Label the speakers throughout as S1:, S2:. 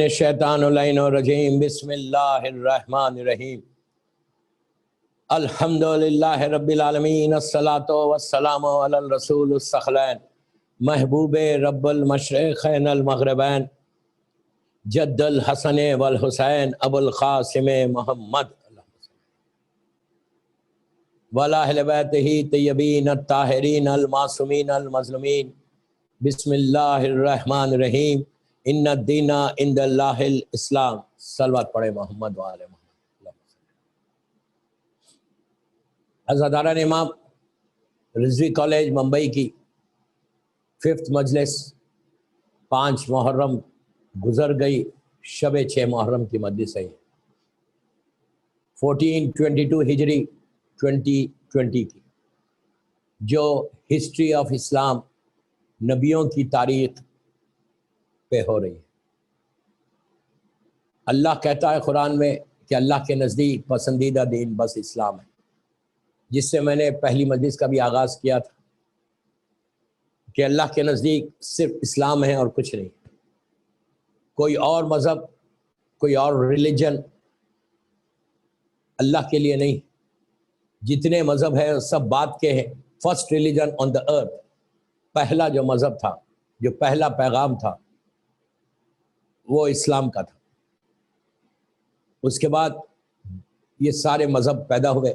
S1: शैतानुल्लाहिर्रजीम बिस्मिल्लाहिर्रहमानिर्रहीम अल्हम्दुलिल्लाहि रब्बिल आलमीन अस्सलातु वस्सलामु अलल रसूलिस सखलैन महबूबे रब्बुल मशरिक़ैन अल मग़रिबैन जद्दुल हसन वल हुसैन अबुल क़ासिम मोहम्मद वला अहले बैतिही तय्यबीन अत्ताहिरीन अल मासूमीन अल मज़लूमीन बिस्मिल्लाहिर्रहमानिर्रहीम इन्ना दीना इंदल्लाहिल इस्लाम। सलवात पढ़े मोहम्मद वाले मोहम्मद। हज़रत इमाम रिज़वी कॉलेज मुंबई की 5th मजलिस 5 मुहर्रम गुजर गई। शब 6 मुहर्रम की मजलिस है 1422 हिजरी 2020 की, जो हिस्ट्री ऑफ इस्लाम नबियों की तारीख पे हो रही है। अल्लाह कहता है कुरान में कि अल्लाह के नज़दीक पसंदीदा दीन बस इस्लाम है, जिससे मैंने पहली मजलिस का भी आगाज़ किया था कि अल्लाह के नज़दीक सिर्फ इस्लाम है और कुछ नहीं। कोई और मज़हब, कोई और रिलीजन अल्लाह के लिए नहीं। जितने मज़हब है सब बात के हैं। First religion on the earth, पहला जो मज़हब था, जो पहला पैगाम था, वो इस्लाम का था। उसके बाद ये सारे मज़हब पैदा हुए।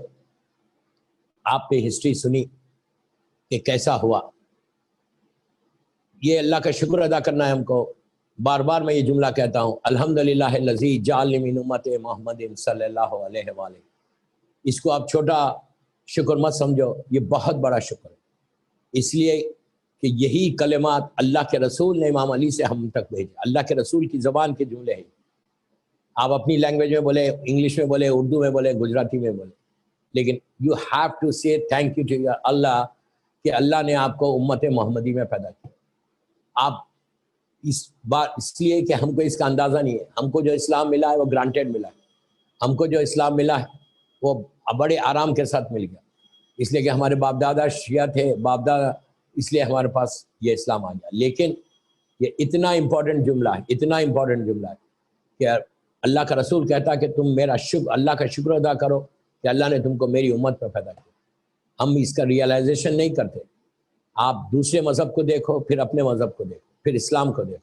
S1: आपने हिस्ट्री सुनी कि कैसा हुआ। ये अल्लाह का शुक्र अदा करना है हमको। बार बार मैं ये जुमला कहता हूँ, अल्हम्दुलिल्लाहिल्लज़ी जअलनी मिन उम्मति मुहम्मदिन सल्लल्लाहु अलैहि वसल्लम। इसको आप छोटा शुक्र मत समझो, ये बहुत बड़ा शुक्र है। इसलिए कि यही कलिमात अल्लाह के रसूल ने इमाम अली से हम तक भेजे। अल्लाह के रसूल की ज़बान के जुमले हैं। आप अपनी लैंग्वेज में बोले, इंग्लिश में बोले, उर्दू में बोले, गुजराती में बोले, लेकिन यू हैव टू से थैंक यू टू योर अल्लाह कि अल्लाह ने आपको उम्मत मोहम्मदी में पैदा किया। आप इस बात इसलिए कि हमको इसका अंदाज़ा नहीं है। हमको जो इस्लाम मिला है वो ग्रांटेड मिला है। हमको जो इस्लाम मिला है वो बड़े आराम के साथ मिल गया, इसलिए कि हमारे बाप दादा शिया थे, बाप दादा, इसलिए हमारे पास ये इस्लाम आ गया। लेकिन ये इतना इम्पोर्टेंट जुमला है, इतना इम्पोर्टेंट जुमला है कि अल्लाह का रसूल कहता है कि तुम मेरा अल्लाह का शुक्र अदा करो कि अल्लाह ने तुमको मेरी उम्मत में पैदा किया। हम इसका रियलाइजेशन नहीं करते। आप दूसरे मज़हब को देखो, फिर अपने मज़हब को देखो, फिर इस्लाम को देखो,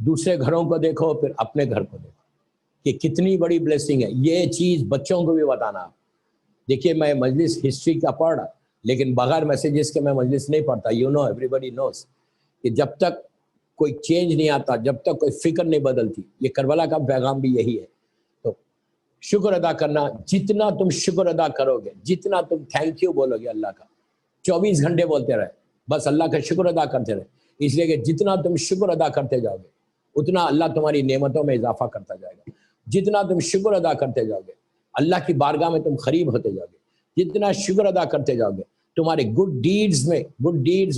S1: दूसरे घरों को देखो, फिर अपने घर को देखो कि कितनी बड़ी ब्लेसिंग है। ये चीज़ बच्चों को भी बताना। देखिए, मैं मजलिस हिस्ट्री का पढ़ रहा, लेकिन बगैर मैसेजेस के मैं मजलिस नहीं पढ़ता। यू नो, एवरीबडी नोस कि जब तक कोई चेंज नहीं आता, जब तक कोई फिक्र नहीं बदलती, ये करबला का पैगाम भी यही है। तो शुक्र अदा करना, जितना तुम शुक्र अदा करोगे, जितना तुम थैंक यू बोलोगे अल्लाह का, 24 घंटे बोलते रहे, बस अल्लाह का शुक्र अदा करते रहे। इसलिए कि जितना तुम शुक्र अदा करते जाओगे, उतना अल्लाह तुम्हारी नेमतों में इजाफा करता जाएगा। जितना तुम शुक्र अदा करते जाओगे, अल्लाह की बारगाह में तुम करीब होते जाओगे। जितना शुक्र अदा करते जाओगे, तुम्हारे गुड डीड्स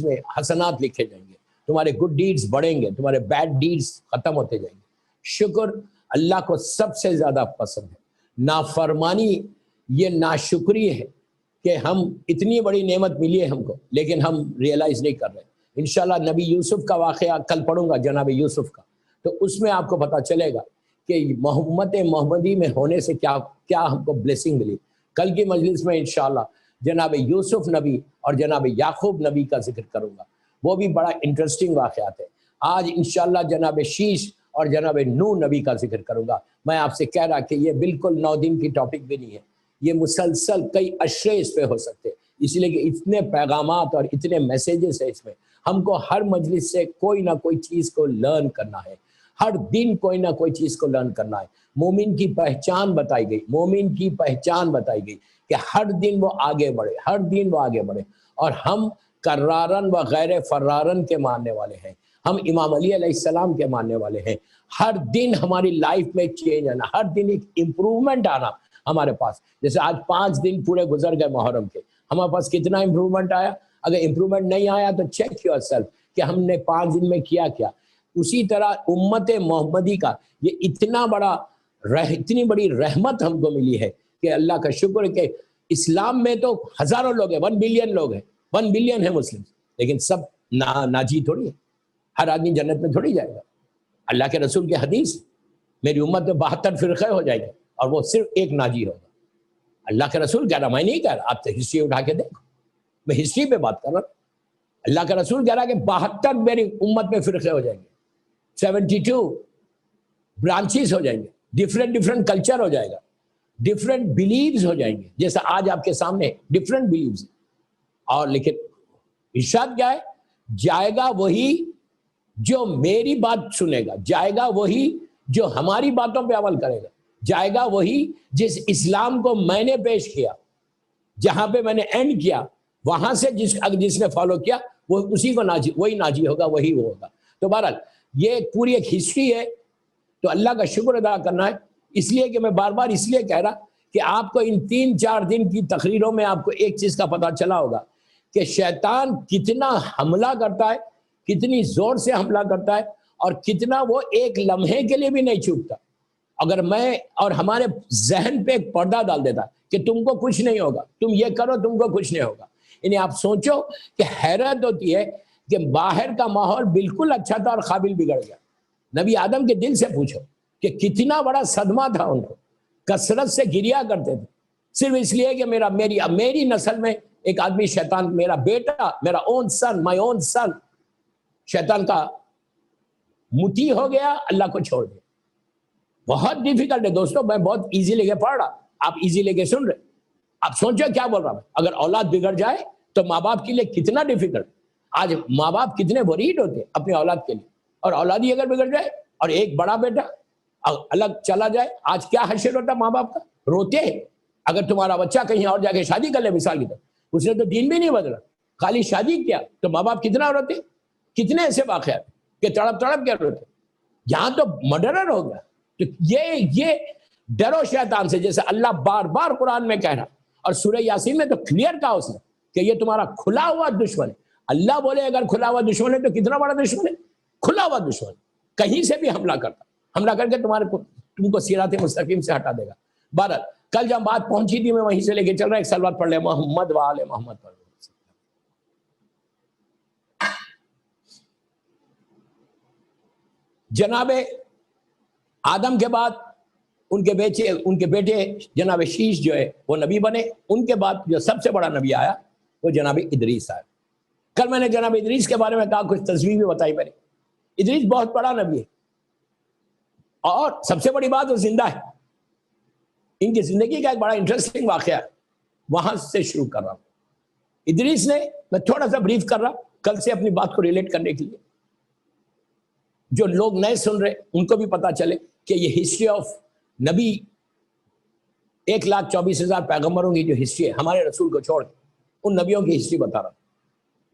S1: में हसनात लिखे जाएंगे, तुम्हारे गुड डीड्स बढ़ेंगे, तुम्हारे बैड डीड्स खत्म होते जाएंगे। शुक्र अल्लाह को सबसे ज्यादा पसंद है। नाफरमानी ये नाशुक्री है कि हम इतनी बड़ी नेमत मिली है हमको, लेकिन हम रियलाइज नहीं कर रहे। इंशाल्लाह नबी यूसुफ का वाक़या कल पढ़ूंगा, जनाब यूसुफ का, तो उसमें आपको पता चलेगा कि मोहम्मद मोहम्मदी में होने से क्या क्या हमको ब्लेसिंग मिली। कल की मजलिस में इंशाल्लाह जनाब यूसुफ नबी और जनाब याकूब नबी का जिक्र करूंगा। वो भी बड़ा इंटरेस्टिंग वाक़यात है। आज इंशाल्लाह जनाब शीश और जनाब नूह नबी का जिक्र करूंगा। मैं आपसे कह रहा कि ये बिल्कुल 9 दिन की टॉपिक भी नहीं है, ये मुसलसल कई अशरे इस पे हो सकते हैं, इसलिए कि इतने पैगामात और इतने मैसेजेस है इसमें। हमको हर मजलिस से कोई ना कोई चीज़ को लर्न करना है, हर दिन कोई ना कोई चीज़ को लर्न करना है। मोमिन की पहचान बताई गई, मोमिन की पहचान बताई गई कि हर दिन वो आगे बढ़े, हर दिन वो आगे बढ़े। और हम कर्रारन व गैर फर्रारन के मानने वाले हैं, हम इमाम अली अलैहिस्सलाम के मानने वाले हैं। हर दिन हमारी लाइफ में चेंज आना, हर दिन एक इम्प्रूवमेंट आना हमारे पास। जैसे आज 5 दिन पूरे गुजर गए मुहर्रम के, हमारे पास कितना इम्प्रूवमेंट आया। अगर इम्प्रूवमेंट नहीं आया तो चेक योरसेल्फ कि हमने 5 दिन में किया क्या। उसी तरह उम्मत मोहम्मदी का ये इतना बड़ा इतनी बड़ी रहमत हमको मिली है कि अल्लाह का शुक्र कि इस्लाम में तो हजारों लोग हैं, 1 बिलियन लोग हैं, 1 बिलियन है मुस्लिम, लेकिन सब नाजी थोड़ी है। हर आदमी जन्नत में थोड़ी जाएगा। अल्लाह के रसूल की हदीस, मेरी उम्मत में 72 फिरके हो जाएंगे और वो सिर्फ एक नाजी होगा। अल्लाह के रसूल कह रहा, मैं नहीं कह रहा, आप तो हिस्ट्री उठा के देखो, मैं हिस्ट्री पे बात कर रहा हूँ। अल्लाह का रसूल कह रहा कि 72 मेरी उम्मत में फिरके हो जाएंगे, 72 ब्रांचेस हो जाएंगे, डिफरेंट डिफरेंट कल्चर हो जाएगा, डिफरेंट बिलीव्स हो जाएंगे, जैसा आज आपके सामने डिफरेंट बिलीव्स। और लेकिन इरशाद क्या है, जाएगा वही जो मेरी बात सुनेगा, जाएगा वही जो हमारी बातों पे अमल करेगा, जाएगा वही जिस इस्लाम को मैंने पेश किया, जहां पे मैंने एंड किया, वहां से जिसने फॉलो किया वो उसी को नाजी, वही नाजी होगा, वही वो होगा। तो बहरहाल ये पूरी एक हिस्ट्री है, तो अल्लाह का शुक्र अदा करना है। इसलिए कि मैं बार बार इसलिए कह रहा कि आपको इन 3-4 दिन की तकरीरों में आपको एक चीज का पता चला होगा कि शैतान कितना हमला करता है, कितनी जोर से हमला करता है, और कितना वो एक लम्हे के लिए भी नहीं चूकता। अगर मैं और हमारे जहन पे एक पर्दा डाल देता कि तुमको कुछ नहीं होगा, तुम ये करो तुमको कुछ नहीं होगा, यानी आप सोचो कि हैरत होती है कि बाहर का माहौल बिल्कुल अच्छा था और काबिल बिगड़ गया। नबी आदम के दिल से पूछो कि कितना बड़ा सदमा था उनको, कसरत से गिरिया करते थे सिर्फ इसलिए कि मेरी नस्ल में एक आदमी शैतान, मेरा बेटा, मेरा own son, my own son, शैतान का मुती हो गया, अल्लाह को छोड़ दिया। बहुत डिफिकल्ट है दोस्तों, मैं बहुत इजी लेके पढ़ रहा, आप इजी लेके सुन रहे। आप सोचो क्या बोल रहा मैं, अगर औलाद बिगड़ जाए तो माँ बाप के लिए कितना डिफिकल्ट। आज माँ बाप कितने वरीड होते हैं अपने औलाद के लिए, और औलाद ही अगर बिगड़ जाए और एक बड़ा बेटा अलग चला जाए, आज क्या हश्र होता माँ बाप का, रोते हैं। अगर तुम्हारा बच्चा कहीं और जाके शादी कर ले, मिसाल की तरह, उसने तो दीन भी नहीं बदला, खाली शादी किया, तो माँ बाप कितना रोते। कितने ऐसे वाकयात कि तड़प तड़प के रोते। यहाँ तो मर्डरर हो गया। तो ये डरो शैतान से, जैसे अल्लाह बार बार कुरान में कह रहा, और सूरह यासीन में तो क्लियर कहा उसने कि ये तुम्हारा खुला हुआ दुश्मन है। अल्लाह बोले अगर खुला हुआ दुश्मन है तो कितना बड़ा दुश्मन है, खुला हुआ दुश्मन, कहीं से भी हमला करता, हमला करके तुमको सिराते मुस्तकीम से हटा देगा। बारह कल जब बात पहुंची थी, मैं वहीं से लेके चल रहा, एक सलवात पढ़ ले, मोहम्मद व आले मोहम्मद पढ़। जनाबे आदम के बाद उनके बेटे जनाब शीश जो है वो नबी बने। उनके बाद जो सबसे बड़ा नबी आया वो जनाब इदरीस आया। कल मैंने जनाब इदरीस के बारे में कहा, कुछ तस्वीर भी बताई मैंने। इदरीस बहुत बड़ा नबी है, और सबसे बड़ी बात वो जिंदा है। इनकी जिंदगी का एक बड़ा इंटरेस्टिंग वाकया है, वहां से शुरू कर रहा हूं। इदरीस ने, मैं थोड़ा सा ब्रीफ कर रहा कल से अपनी बात को रिलेट करने के लिए, जो लोग नए सुन रहे उनको भी पता चले कि ये हिस्ट्री ऑफ नबी 1,24,000 पैगंबरों की जो हिस्ट्री है, हमारे रसूल को छोड़ उन नबियों की हिस्ट्री बता रहा हूं।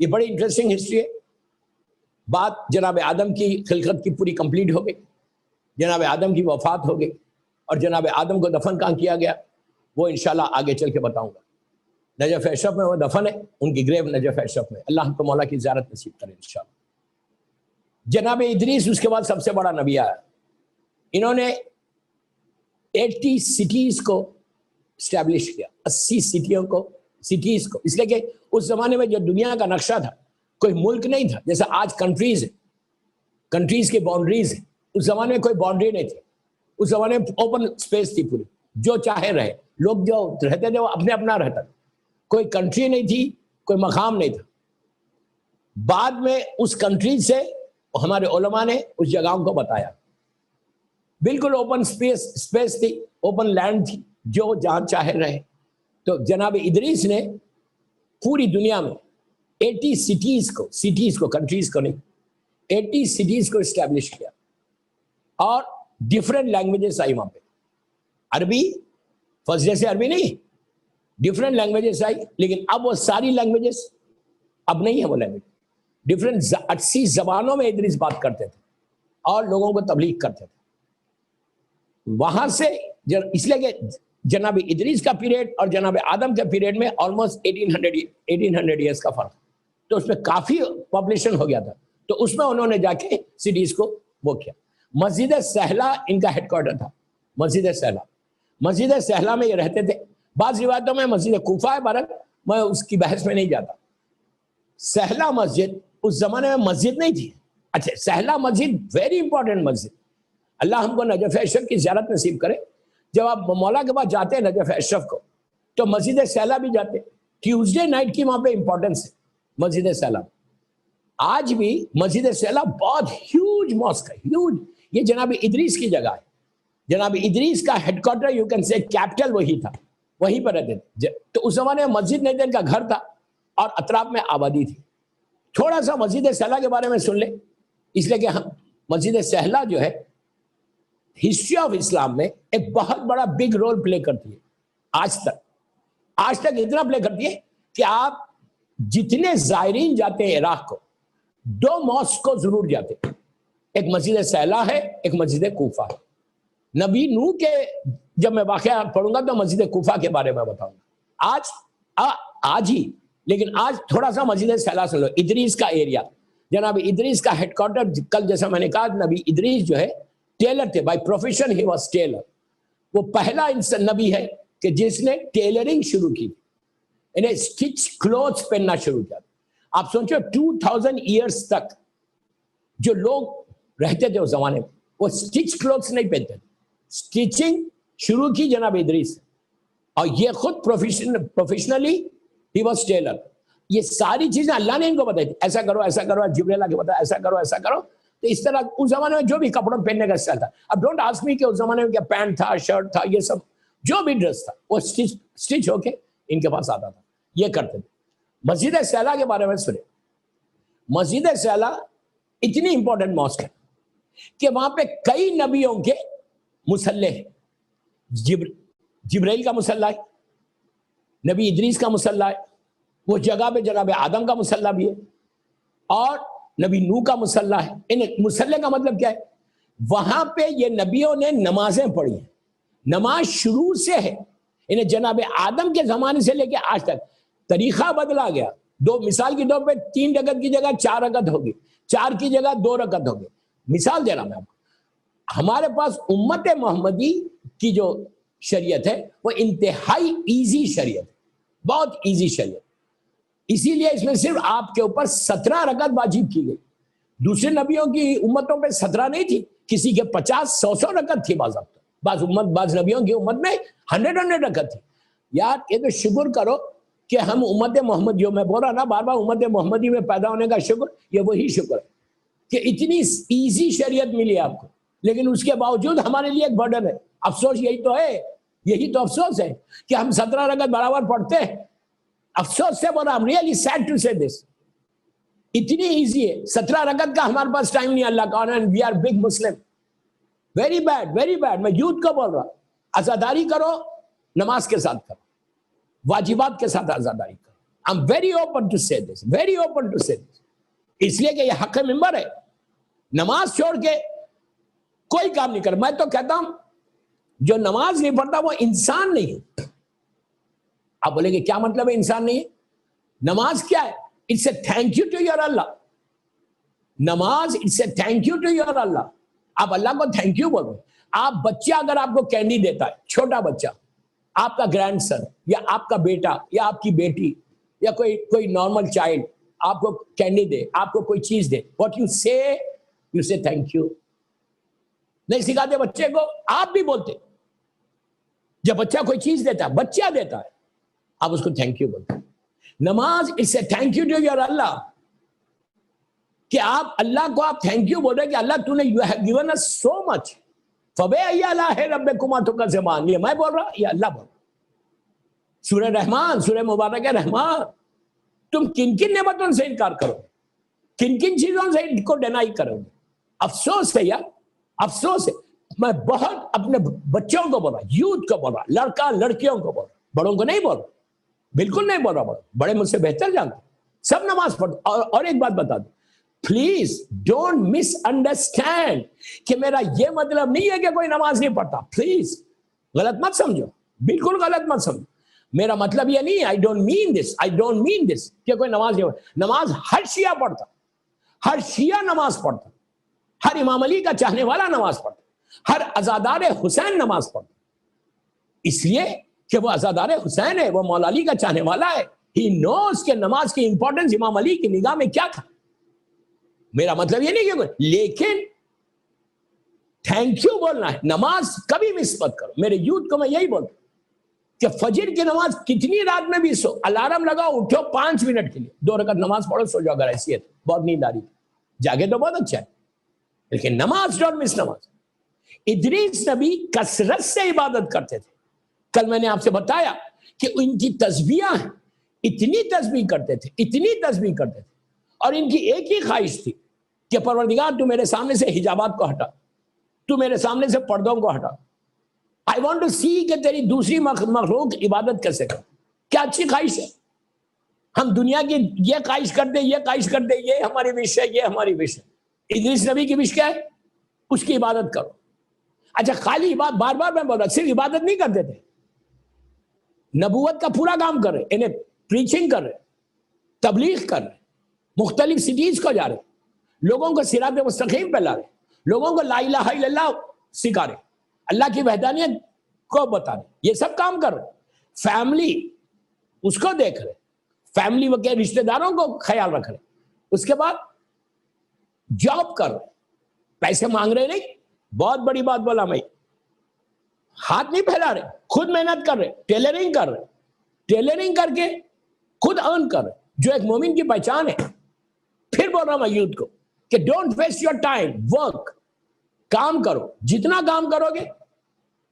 S1: ये बड़ी इंटरेस्टिंग हिस्ट्री है। बात जनाब आदम की खिलकत की पूरी कंप्लीट हो गई, जनाब आदम की वफात हो गई, और जनाब आदम को दफन कहाँ किया गया वो इंशाल्लाह आगे चल के बताऊंगा। नजफ अशरफ में वो दफन है, उनकी ग्रेव नजफ अशरफ में। अल्लाह हमको मौला की ज़ियारत नसीब करे इंशाल्लाह। जनाब इदरीस उसके बाद सबसे बड़ा नबी आया। इन्होंने 80 सिटीज को स्टैब्लिश किया, 80 सिटीज को, इसलिए कि उस जमाने में जो दुनिया का नक्शा था, कोई मुल्क नहीं था जैसा आज कंट्रीज है, कंट्रीज की बाउंड्रीज है। उस जमाने में कोई बाउंड्री नहीं थी, उस जमाने में ओपन स्पेस थी पूरी, जो चाहे रहे, लोग जो रहते थे वो अपने अपना रहता था, कोई कंट्री नहीं थी, कोई मकाम नहीं था। बाद में उस कंट्री से हमारे उलमा ने उस जगहों को बताया, बिल्कुल ओपन स्पेस थी, ओपन लैंड थी, जो जहां चाहे रहे। तो जनाब इदरीस ने पूरी दुनिया में 80 सिटीज को कंट्रीज को नहीं, 80 सिटीज को स्टैब्लिश किया, और डिफरेंट लैंग्वेजेस आई वहां पे। अरबी फर्स्ट जैसे अरबी नहीं, डिफरेंट लैंग्वेजेस आई, लेकिन अब वो सारी लैंग्वेजेस अब नहीं है वो लैंग्वेज। डिफरेंट 80 जबानों में इदरीस बात करते थे और लोगों को तबलीग करते थे। वहां से इसलिए कि जनाब इदरीस का पीरियड और जनाब आदम के पीरियड में ऑलमोस्ट 1800 ईयर्स का फर्क, तो उसमें काफी पॉपुलेशन हो गया था। तो उसमें उन्होंने जाके सिटीज को वो किया। मस्जिद सहला इनका हेडक्वार्टर था, मस्जिद सहला में ये रहते थे। बाज़ रिवायतों में मस्जिद कूफा है, बरक मैं उसकी बहस में नहीं जाता। सहला मस्जिद उस जमाने में मस्जिद नहीं थी, अच्छा, सहला मस्जिद वेरी इंपॉर्टेंट मस्जिद। अल्लाह हमको नजफ अशरफ की ज़ियारत नसीब करे। जब आप मौला के पास जाते हैं नजफ अशरफ को, तो मस्जिद सहला भी जाते हैं। ट्यूसडे नाइट की वहां पे इंपॉर्टेंस है मस्जिद सहला। आज भी मस्जिद सहला बहुत ह्यूज मॉस्क है, ह्यूज। ये जनाब इदरीस की जगह है। जनाब इदरीस का headquarter, you can say capital वही था, वहीं पर रहते थे। तो उस जमाने में मस्जिद नहीं, इनका घर था और अतराफ में आबादी थी। थोड़ा सा मस्जिद सहला के बारे में सुन ले, इसलिए कि हम मस्जिद सहला जो है हिस्ट्री ऑफ इस्लाम में एक बहुत बड़ा बिग रोल प्ले करती है। आज तक इतना प्ले करती है कि आप जितने जायरीन जाते हैं इराक को, 2 मॉस्क को जरूर जाते हैं। एक मस्जिद सहला है, एक मस्जिद कूफा है। नबी नूह के जब मैं वाकया पढ़ूंगा तो मस्जिद कूफा के बारे में बताऊंगा। आज ही, लेकिन आज थोड़ा सा मस्जिद सहला सुन लो। इदरीस का एरिया, जनाब इदरीस का हेडक्वार्टर, कल जैसा मैंने कहा, नबी इदरीस जो है टेलर थे, by profession he was tailor. वो पहला इंसान नबी है कि जिसने टेलरिंग शुरू की, इन्हें स्टिच क्लोथ्स पहनना शुरू किया। आप सोचो 2000 ईयर्स तक जो लोग रहते थे उस जमाने में, वो स्टिच क्लोथ्स नहीं पहनते थे। स्टिचिंग शुरू की जनाब इदरीस, और ये खुद प्रोफेशनली ही वाज टेलर। ये सारी चीजें अल्लाह ने इनको बताई थी, ऐसा करो ऐसा करो, जिब्रील आके बताया ऐसा करो ऐसा करो। तो इस तरह उस जमाने में जो भी कपड़ों पहनने का स्टाइल था, अब डोंट आस्क मी कि उस जमाने में क्या पैंट था, शर्ट था, ये सब जो भी ड्रेस था वो स्टिच होके इनके पास आता था, ये करते थे। मस्जिद सहला के बारे में सुने। मस्जिद सहला इतनी इंपॉर्टेंट मॉस्क है कि वहां पे कई नबियों के मुसल्ले हैं। जिब्राइल का मुसल्ला है, नबी इदरीस का मुसल्ला है, वो जगह पे जनाब आदम का मुसल्ला भी है, और नबी नूह का मुसल्ला है। इन मुसल्ले का मतलब क्या है? वहां पे ये नबियों ने नमाजें पढ़ी हैं, नमाज शुरू से है। इन्हें जनाब आदम के जमाने से लेके आज तक तरीका बदला गया। दो मिसाल के तौर पे 3 रकत की जगह 4 रकत होगी, 4 की जगह 2 रकत होगी। मिसाल दे रहा मैं आपको। हमारे पास उम्मत मोहम्मदी की जो शरीयत है वो इंतहाई इजी शरीयत है, बहुत इजी शरीयत। इसीलिए इसमें सिर्फ आपके ऊपर 17 रकत वाजिब की गई। दूसरे नबियों की उम्मतों पे 17 नहीं थी, किसी के 50 100 रकत थी। बाज नबियों की उम्मत में 100 रकत थी। यार ये तो शुक्र करो कि हम उम्मत मोहम्मदी, में बोल रहा ना बार बार, उम्मत मोहम्मदी में पैदा होने का शुक्र, ये वही शुक्र है कि इतनी इजी शरीयत मिली आपको। लेकिन उसके बावजूद हमारे लिए एक बर्डन है। अफसोस यही तो है, यही तो अफसोस है कि हम 17 रकत बराबर पढ़ते हैं। अफसोस से बोला, really sad to say this. इतनी इजी है, 17 रकत का हमारे पास टाइम नहीं अल्लाह का, and we are big Muslim. Very bad, very bad. मैं यूथ को बोल रहा, आजादारी करो, नमाज के साथ करो, वाजिबात के साथ आजादारी करो। I am very open to say this, very open to say this. इसलिए कि यह हक मिंबर है। नमाज छोड़ के कोई काम नहीं कर। मैं तो कहता हूं जो नमाज नहीं पढ़ता वो इंसान नहीं है। आप बोलेंगे क्या मतलब है इंसान नहीं है? नमाज क्या है? It's a thank you to your अल्लाह। नमाज it's a thank you to your अल्लाह। आप अल्लाह को थैंक यू बोलो। आप बच्चा अगर आपको कैंडी देता है, छोटा बच्चा, आपका ग्रैंडसन या आपका बेटा या आपकी बेटी या कोई नॉर्मल चाइल्ड आपको कैंडी दे, आपको कोई चीज दे, व्हाट यू से थैंक यू। नहीं सिखाते बच्चे को, आप भी बोलते। जब बच्चा कोई चीज देता है, बच्चा देता है, आप उसको थैंक यू बोलते। नमाज it's a thank you to your अल्लाह, कि आप अल्लाह को आप थैंक यू बोल रहे कि अल्लाह तूने you have given us so much. फबे अय्या है रब्बकुमा तो का ज़बान, ये मैं बोल रहा, ये अल्लाह बोल। सूरह रहमान, सूरह मुबारक रहमान। तुम किन किन नेमतों से इनकार करोगे, किन किन चीजों से इनको डिनाई करोगे? अफसोस है यार, अफसोस है। मैं बहुत अपने बच्चों को बोल रहा, यूथ को बोल रहा, लड़का लड़कियों को बोल रहा, बड़ों को नहीं बोल रहा, बिल्कुल नहीं बोल रहा। बड़े मुझसे बेहतर जानते, सब नमाज पढ़ते। और एक बात बता दो, प्लीज डोंट मिसअंडरस्टैंड कि मेरा ये मतलब नहीं है कि कोई नमाज नहीं पढ़ता। प्लीज गलत मत समझो, बिल्कुल गलत मत समझो। मेरा मतलब ये नहीं है, I don't mean this, I don't mean this कि कोई नमाज नहीं पढ़ता। नमाज हर शिया पढ़ता, हर शिया नमाज पढ़ता, हर इमाम अली का चाहने वाला नमाज पढ़ता, हर अजादार हुसैन नमाज पढ़ता। इसलिए कि वो अजादार हुसैन है, वो मौला अली का चाहने वाला है। ही नोस के नमाज की इंपॉर्टेंस इमाम अली की निगाह में क्या था। मेरा मतलब ये नहीं कि, लेकिन थैंक यू बोलना है। नमाज कभी मिस मत करो। मेरे यूथ को मैं यही बोलता कि फजर की नमाज कितनी रात में भी सो, अलार्म लगाओ, उठो 5 मिनट के लिए, 2 रकात नमाज पढ़ो, सो जाओ। अगर ऐसी है तो बहुत नींद आ रही, जागे तो बहुत अच्छा है, लेकिन नमाज डोंट मिस नमाज। इदरीस नबी कसरत से इबादत करते थे। कल मैंने आपसे बताया कि इनकी तस्बीहां हैं, इतनी तस्बीह करते थे, इतनी तस्बीह करते थे, और इनकी एक ही ख्वाहिश थी कि परवरदिगार तू मेरे सामने से हिजाबात को हटा, तू मेरे सामने से पर्दों को हटा। आई वॉन्ट टू सी कि तेरी दूसरी मखलूक इबादत कैसे कर। क्या अच्छी ख्वाहिश है। हम दुनिया की ये ख्वाहिश करते, ये ख्वाहिश करते, ये हमारी विश है, ये हमारी विश है। इदरीस नबी की विश क्या है? उसकी इबादत करो। अच्छा, खाली इबादत, बार बार मैं बोल रहा, सिर्फ इबादत नहीं करते थे, नबूवत का पूरा काम कर रहे, इन्हें प्रीचिंग कर रहे, तबलीग कर रहे, मुख्तलिफ सिटीज को जा रहे, लोगों को सिरात मुस्तकीम पे ला रहे, लोगों को ला इलाहा इल्लल्लाह सिखा रहे, अल्लाह की वहदानियत को बता रहे, ये सब काम कर रहे। फैमिली उसको देख रहे, फैमिली के रिश्तेदारों को ख्याल रख रहे, उसके बाद जॉब कर रहे, पैसे मांग रहे नहीं, बहुत बड़ी बात बोला मैं, हाथ नहीं फैला रहे, खुद मेहनत कर रहे, टेलरिंग कर रहे, टेलरिंग करके खुद अर्न कर रहे, जो एक मोमिन की पहचान है। फिर बोल रहा हूं मैं यूथ को कि don't waste your time, work, काम करो। जितना काम करोगे,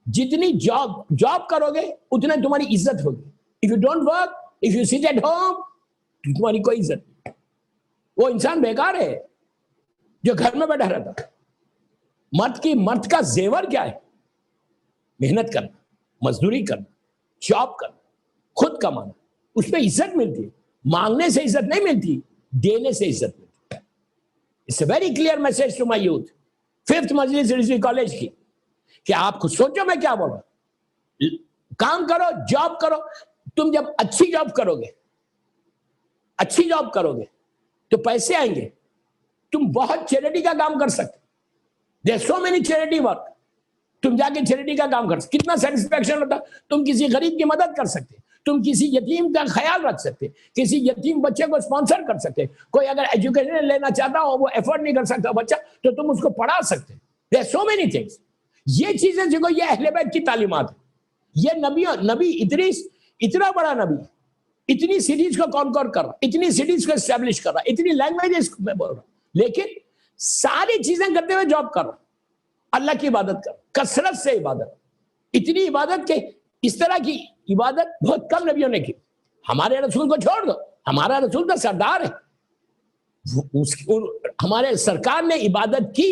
S1: जितनी जॉब करोगे, उतना तुम्हारी इज्जत होगी। If you don't work, if you sit at home, तुम्हारी कोई इज्जत नहीं। वो इंसान बेकार है जो घर में बैठा रहता। मर्द का जेवर क्या है? मेहनत करना, मजदूरी करना, जॉब करना, खुद कमाना, उसमें इज्जत मिलती है। मांगने से इज्जत नहीं मिलती, देने से इज्जत मिलती है। It's a very clear message to my youth. 5th Majlis Rizvi college की, कि आप खुद सोचो मैं क्या बोल रहा हूं। काम करो, जॉब करो। तुम जब अच्छी जॉब करोगे तो पैसे आएंगे। तुम बहुत चैरिटी का काम कर सकते। There so many charity work. तुम जाके चैरिटी का काम कर सकते, कितना सेटिस्फेक्शन होता। तुम किसी गरीब की मदद कर सकते, तुम किसी यतीम का ख्याल रख सकते, किसी यतीम बच्चे को स्पॉन्सर कर सकते। कोई अगर एजुकेशन लेना चाहता हो, वो एफोर्ड नहीं कर सकता बच्चा, तो तुम उसको पढ़ा सकते। There so many things. ये चीजें जो ये अहले बैत की तालीमात है। ये नबी इदरीस इतना बड़ा नबी, इतनी सिटीज को कॉन्कर कर रहा, इतनी सिटीज को एस्टेब्लिश कर रहा, इतनी लैंग्वेजेस में बोल रहा, लेकिन सारी चीजें करते हुए जॉब कर रहा, अल्लाह की इबादत कर, कसरत से इबादत। इतनी इबादत के इस तरह की इबादत बहुत कम नबियों ने की। हमारे रसूल को छोड़ दो, हमारा रसूल तो सरदार है, हमारे सरकार ने इबादत की।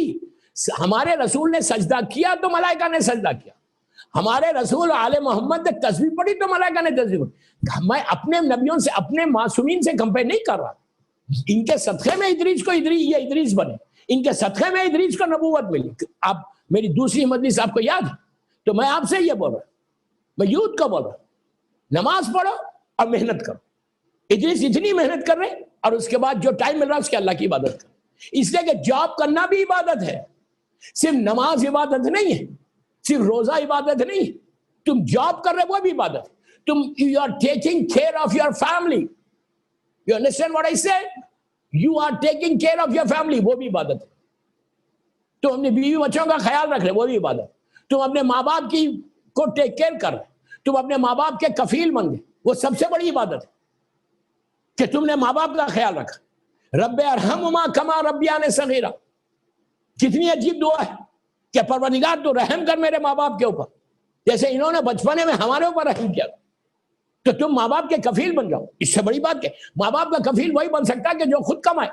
S1: हमारे रसूल ने सजदा किया तो मलाइका ने सजदा किया। हमारे रसूल आले मोहम्मद ने तस्बीह पढ़ी तो मलाइका ने तस्बीह पढ़ी। मैं अपने नबियों से, अपने मासूमीन से कंपेयर नहीं कर रहा। इनके सदक़े में ये इदरीस बने, इनके सदक़े में इदरीस को नबूवत मिली। आप मेरी दूसरी मजलिस आपको याद है, तो मैं आपसे ये बोल रहा, मैं यूथ को बोल रहा, नमाज पढ़ो और मेहनत करो। इदरीस इतनी मेहनत कर रहे, और उसके बाद जो टाइम मिल रहा है उसके अल्लाह की इबादत करो। इसलिए कि जॉब करना भी इबादत है, सिर्फ नमाज इबादत नहीं है, सिर्फ रोजा इबादत नहीं। तुम जॉब कर रहे हो वो भी इबादत है। तुम you are taking care of your family, you understand what I said? You are taking care of your family, वो भी इबादत है। तुम अपने बीवी बच्चों का ख्याल रख रहे, वो भी इबादत। तुम अपने माँ बाप की को टेक केयर कर रहे, तुम अपने माँ बाप के कफील बन गए, वो सबसे बड़ी इबादत है कि तुमने माँ बाप का ख्याल रखा। रब्बे अरहमुमा कमा रब्बियानी सगीरा। कितनी अजीब दुआ है कि परवरदिगार तू रहम कर मेरे माँ बाप के ऊपर, जैसे इन्होंने बचपने में हमारे ऊपर रहम किया। तो तुम माँ बाप के कफील बन जाओ। इससे बड़ी बात क्या? माँ बाप का कफील वही बन सकता है कि जो खुद कमाए।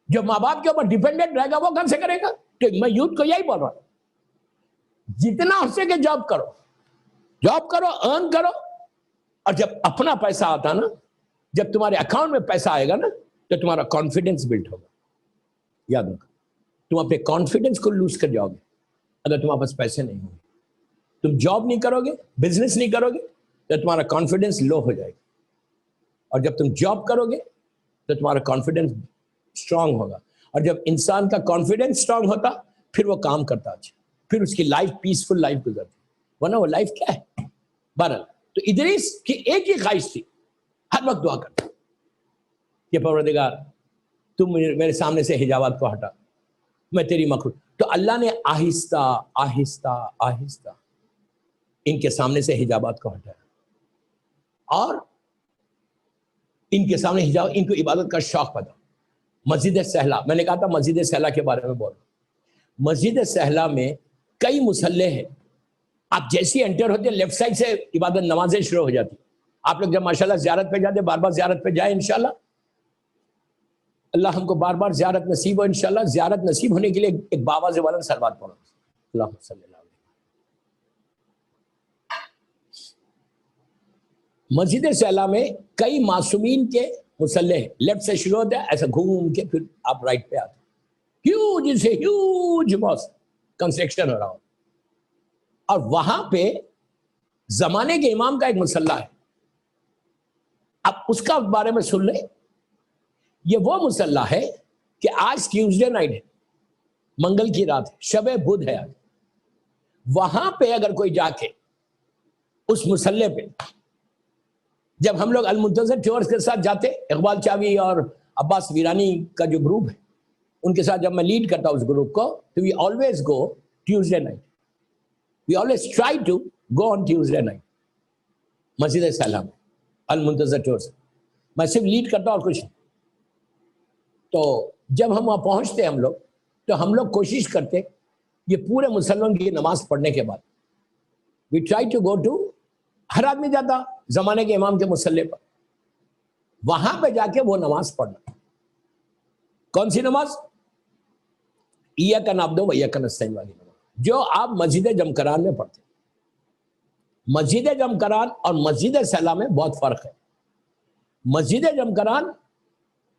S1: जो माँ बाप के ऊपर डिपेंडेंट रहेगा वो कब से करेगा? तो मैं यूथ को यही बोल रहा हूं, जितना हो सके जॉब करो, अर्न करो। और जब अपना पैसा आता ना, जब तुम्हारे अकाउंट में पैसा आएगा ना, तो तुम्हारा कॉन्फिडेंस बिल्ड होगा। याद रखो, तुम अपने कॉन्फिडेंस को लूज कर जाओगे अगर तुम्हारे पास पैसे नहीं होंगे। तुम जॉब नहीं करोगे, बिजनेस नहीं करोगे, तो तुम्हारा कॉन्फिडेंस लो हो जाएगा। और जब तुम जॉब करोगे तो तुम्हारा कॉन्फिडेंस स्ट्रांग होगा। और जब इंसान का कॉन्फिडेंस स्ट्रांग होता, फिर वो काम करता अच्छा, फिर उसकी लाइफ पीसफुल लाइफ गुजरती। वरना वो लाइफ क्या है? बहरहाल, तो इदरीस की एक ही ख्वाहिश थी, हर वक्त दुआ करता कि परवरदिगार तुम मेरे सामने से हिजाबात को हटा, मैं तेरी मखलूक। तो अल्लाह ने आहिस्ता आहिस्ता आहिस्ता इनके सामने से हिजाबात को हटाया और इनके सामने हिजाब, इनको इबादत का शौक पैदा। मस्जिद सहला, मैंने कहा था मस्जिद सहला के बारे में बोल। मस्जिद सहला में कई मुसल्ले हैं। आप जैसी एंटर होते हैं लेफ्ट साइड से इबादत नमाजें शुरू हो जाती। आप लोग जब माशाल्लाह ज़ियारत पे जाते, बार बार ज़ियारत पे जाए इंशाल्लाह। अल्लाह हमको बार बार ज़ियारत नसीब हो इंशाल्लाह। ज़ियारत नसीब होने के लिए एक बाबा से वाला सरबात पढ़ो। अल्लाह सल्लल्लाहु अलैहि। मस्जिद सहला में कई मासूमीन के मुसल्ले हैं। लेफ्ट से शुरू होता है, ऐसा घूम के फिर आप राइट पे आते। ह्यूज से ह्यूज मॉस्क कंस्ट्रक्शन हो रहा हो और वहां पे जमाने के इमाम का एक मुसल्ला है। अब उसका बारे में सुन ले। ये वो मुसल्ला है कि आज ट्यूसडे नाइट है, मंगल की रात है, शबे बुध है आज। वहां पे अगर कोई जाके उस मुसल्ले पे, जब हम लोग अल-मुंतज़र टूर्स के साथ जाते, इकबाल चावी और अब्बास वीरानी का जो ग्रुप है उनके साथ जब मैं लीड करता उस ग्रुप को, तो we always go Tuesday night. We always try to go on Tuesday night Masjid Sahla में अल-मुंतज़र टूर्स। मैं सिर्फ लीड करता और कुछ नहीं। तो जब हम वहाँ पहुँचते हम लोग, तो हम लोग कोशिश करते ये पूरे मुसलमान की नमाज पढ़ने के बाद we try to go to, हर आदमी जाता जमाने के इमाम के मुसल्ले पर, वहां पे जाके वो नमाज पढ़ना। कौन सी नमाज? इय्याका नअब्दु व इय्याका नस्तईन वाली नमाज, जो आप मस्जिद जमकरान में पढ़ते। मस्जिद जमकरान और मस्जिद सहला में बहुत फर्क है। मस्जिद जमकरान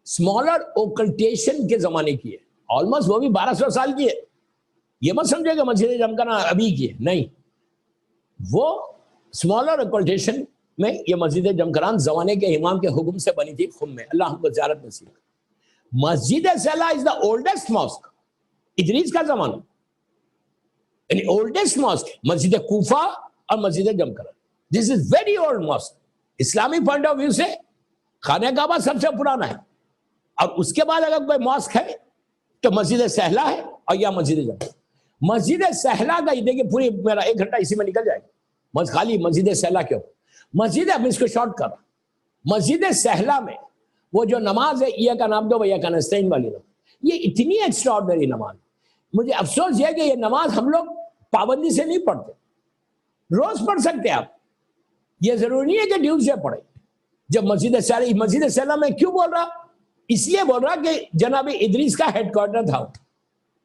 S1: स्मॉलर ओकल्टेशन के जमाने की है, ऑलमोस्ट वो भी 1200 साल की है। ये मत समझेगा मस्जिद जमकरान अभी की है, नहीं। वो स्मॉलर ओकल्टेशन में ये मस्जिद जमकरान जमाने के इमाम के हुक्म से बनी थी खुम में। अल्लाह हमको ज़ियारत नसीब करे। Masjid Sahla is the oldest mosque, Idris का जमाना, यानी ओल्डेस्ट मॉस्क मस्जिद कूफा और Masjid Jamkaran. This is very old mosque. Islamic point of view से खाने काबा सबसे पुराना है, और उसके बाद अगर कोई मॉस्क है तो मस्जिद सहला है और या मस्जिद जमकरान। मस्जिद सहला का, देखिए पूरी मेरा 1 घंटा इसी में निकल जाएगा खाली मस्जिद सहला के ऊपर। मस्जिद, अब इसको शॉर्ट कर, मस्जिद सहला में वो जो नमाज है इय्याका नअब्दु व इय्याका नस्तईन वाली नमाज, ये इतनी एक्स्ट्राऑर्डिनरी नमाज। मुझे अफसोस है कि ये नमाज हम लोग पाबंदी से नहीं पढ़ते, रोज पढ़ सकते आप। ये जरूरी नहीं है कि ट्यूसडे पढ़े। जब मस्जिद सहला में क्यों बोल रहा, इसलिए बोल रहा कि जनाब इदरीस का हेडक्वार्टर था।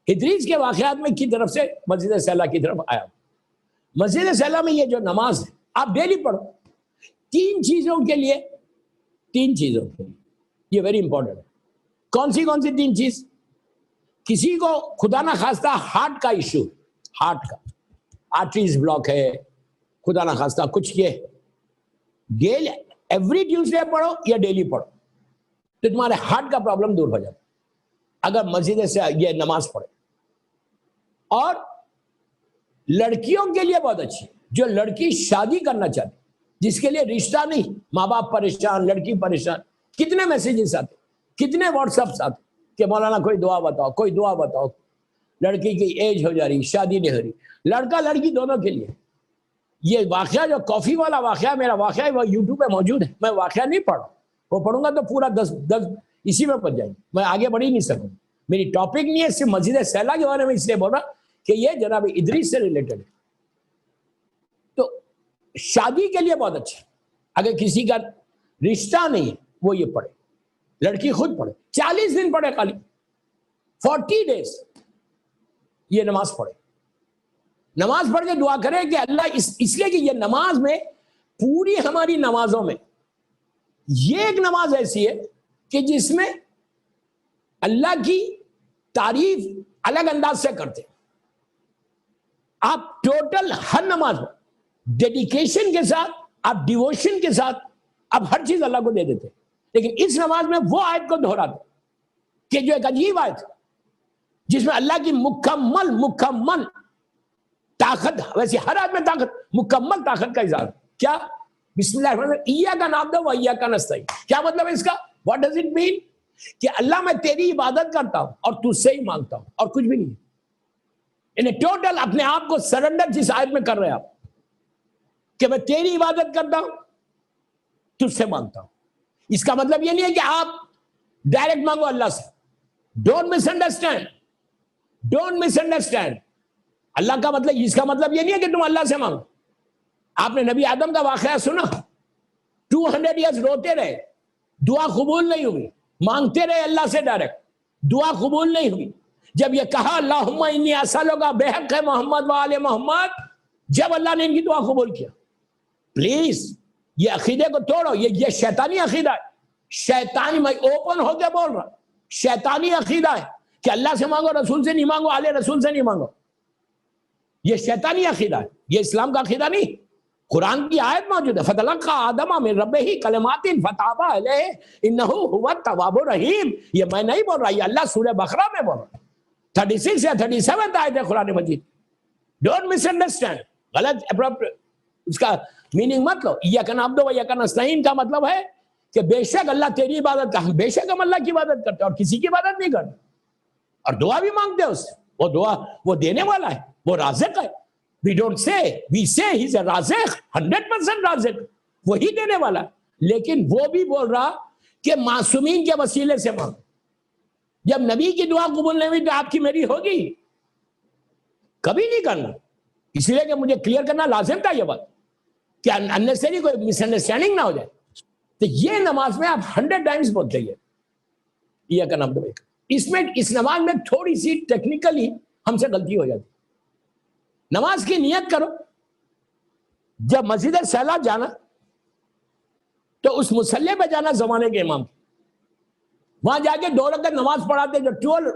S1: इदरीस के वाकयात में की तरफ से मस्जिद सहला की तरफ आया। मस्जिद सहला में ये जो नमाज है आप डेली पढ़ो, 3 चीजों के लिए, ये वेरी इंपॉर्टेंट है। कौन सी 3 चीज? किसी को खुदा ना खास्ता हार्ट का इश्यू, हार्ट का आर्टरीज ब्लॉक है, खुदा ना खास्ता कुछ, ये डेली एवरी ट्यूसडे पढ़ो या डेली पढ़ो तो तुम्हारे हार्ट का प्रॉब्लम दूर हो जाता अगर मस्जिद से ये नमाज पढ़े। और लड़कियों के लिए बहुत अच्छी, जो लड़की शादी करना चाहती, जिसके लिए रिश्ता नहीं, माँ बाप परेशान, लड़की परेशान, कितने मैसेजेस आते, कितने व्हाट्सएप्स आते कि मौलाना कोई दुआ बताओ, कोई दुआ बताओ। लड़की की एज हो जा रही, शादी नहीं हो रही, लड़का लड़की दोनों के लिए। ये वाकया जो कॉफी वाला वाकया, मेरा वाकया वो यूट्यूब पे मौजूद है। मैं वाकया नहीं पढ़ा, वो पढ़ूंगा तो पूरा 10 इसी में बच जाएंगे, मैं आगे बढ़ ही नहीं सकूंगा। मेरी टॉपिक नहीं है, सिर्फ मस्जिद सहला के बारे में इसलिए बोल रहा कि ये जनाब इदरीस से रिलेटेड है। तो शादी के लिए बहुत अच्छा, अगर किसी का रिश्ता नहीं है वो ये पढ़े, लड़की खुद पढ़े, 40 दिन पढ़े, खाली 40 डेज ये नमाज पढ़े। नमाज पढ़ के दुआ करें कि अल्लाह, इसलिए कि ये नमाज में, पूरी हमारी नमाजों में ये एक नमाज ऐसी है कि जिसमें अल्लाह की तारीफ अलग अंदाज से करते। आप टोटल हर नमाज में डेडिकेशन के साथ, आप डिवोशन के साथ आप हर चीज अल्लाह को दे देते। लेकिन इस नमाज में वो आयत को दोहराते कि जो एक अजीब आयत जिसमें अल्लाह की मुकम्मल ताकत, वैसे हर आदमी ताकत, मुकम्मल ताकत का इज़हार। क्या? बिस्मिल्लाह, इय्याका नअब्दु व इय्याका नस्तईन। क्या मतलब है इसका? What does it mean? कि अल्लाह मैं तेरी इबादत करता हूं और तुझसे ही मांगता हूं और कुछ भी नहीं। इन्हें टोटल अपने आप को सरेंडर जिस आयत में कर रहे हैं आप कि मैं तेरी इबादत करता हूं, तुझसे मांगता हूं। इसका मतलब ये नहीं है कि आप डायरेक्ट मांगो अल्लाह से। Don't misunderstand, don't misunderstand. अल्लाह का मतलब, इसका मतलब ये नहीं है कि तुम अल्लाह से मांगो। आपने नबी आदम का वाकया सुना, 200 ईयर्स रोते रहे, दुआ कबूल नहीं हुई, मांगते रहे अल्लाह से डायरेक्ट, दुआ कबूल नहीं हुई। जब ये कहा अल्लाहुम्मा इन्नी असअलुका बेहक मोहम्मद व आले मोहम्मद, जब अल्लाह ने इनकी दुआ कबूल किया। प्लीज ये अकीदे को तोड़ो, ये शैतानी अकीदा है। शैतानी, मैं ओपन होकर बोल रहा, शैतानी अकीदा है कि अल्लाह से मांगो, रसूल से नहीं मांगो, आले रसूल से नहीं मांगो। ये शैतानी अकीदा है, ये इस्लाम का अकीदा नहीं। कुरान की आयत मौजूद है, फतलक्का आदम मिन रब्बिही कलिमातिन फताबा अलैहि इन्नहु हुवत तव्वाबुर रहीम। ये मैं नहीं बोल रहा, ये अल्लाह सूरह बकरा में बोल रहा, 36 या 37 आयत है कुरान मजीद। डोंट मिसअंडरस्टैंड, गलत उसका मीनिंग मत लो। इय्याका नअब्दु व इय्याका नस्तईन का मतलब है कि बेशक अल्लाह तेरी इबादत का, हम बेशक हम अल्लाह की इबादत करते हैं और किसी की इबादत नहीं करते, और दुआ भी मांगते हैं उससे। वो दुआ वो देने वाला है, वो राज़िक है। We don't say, we say he's a राज़िक, 100% राज़िक, वही देने वाला है। लेकिन वो भी बोल रहा कि मासूमीन के वसीले से मांग। जब नबी की दुआ कबूल नहीं हुई तो आपकी मेरी होगी? कभी नहीं करना। इसलिए कि मुझे क्लियर करना लाजिम था ये बात, कि अननेसेसरी कोई मिसअंडरस्टैंडिंग ना हो जाए। तो ये नमाज में आप 100 टाइम्स बोलते हैं ये का नाम दो। इसमें इस नमाज में थोड़ी सी टेक्निकली हमसे गलती हो जाती। नमाज की नियत करो, जब मस्जिद सैला जाना तो उस मुसल्ले पे जाना जमाने के इमाम, वहां जाके 2 रकअत नमाज पढ़ाते। जो 12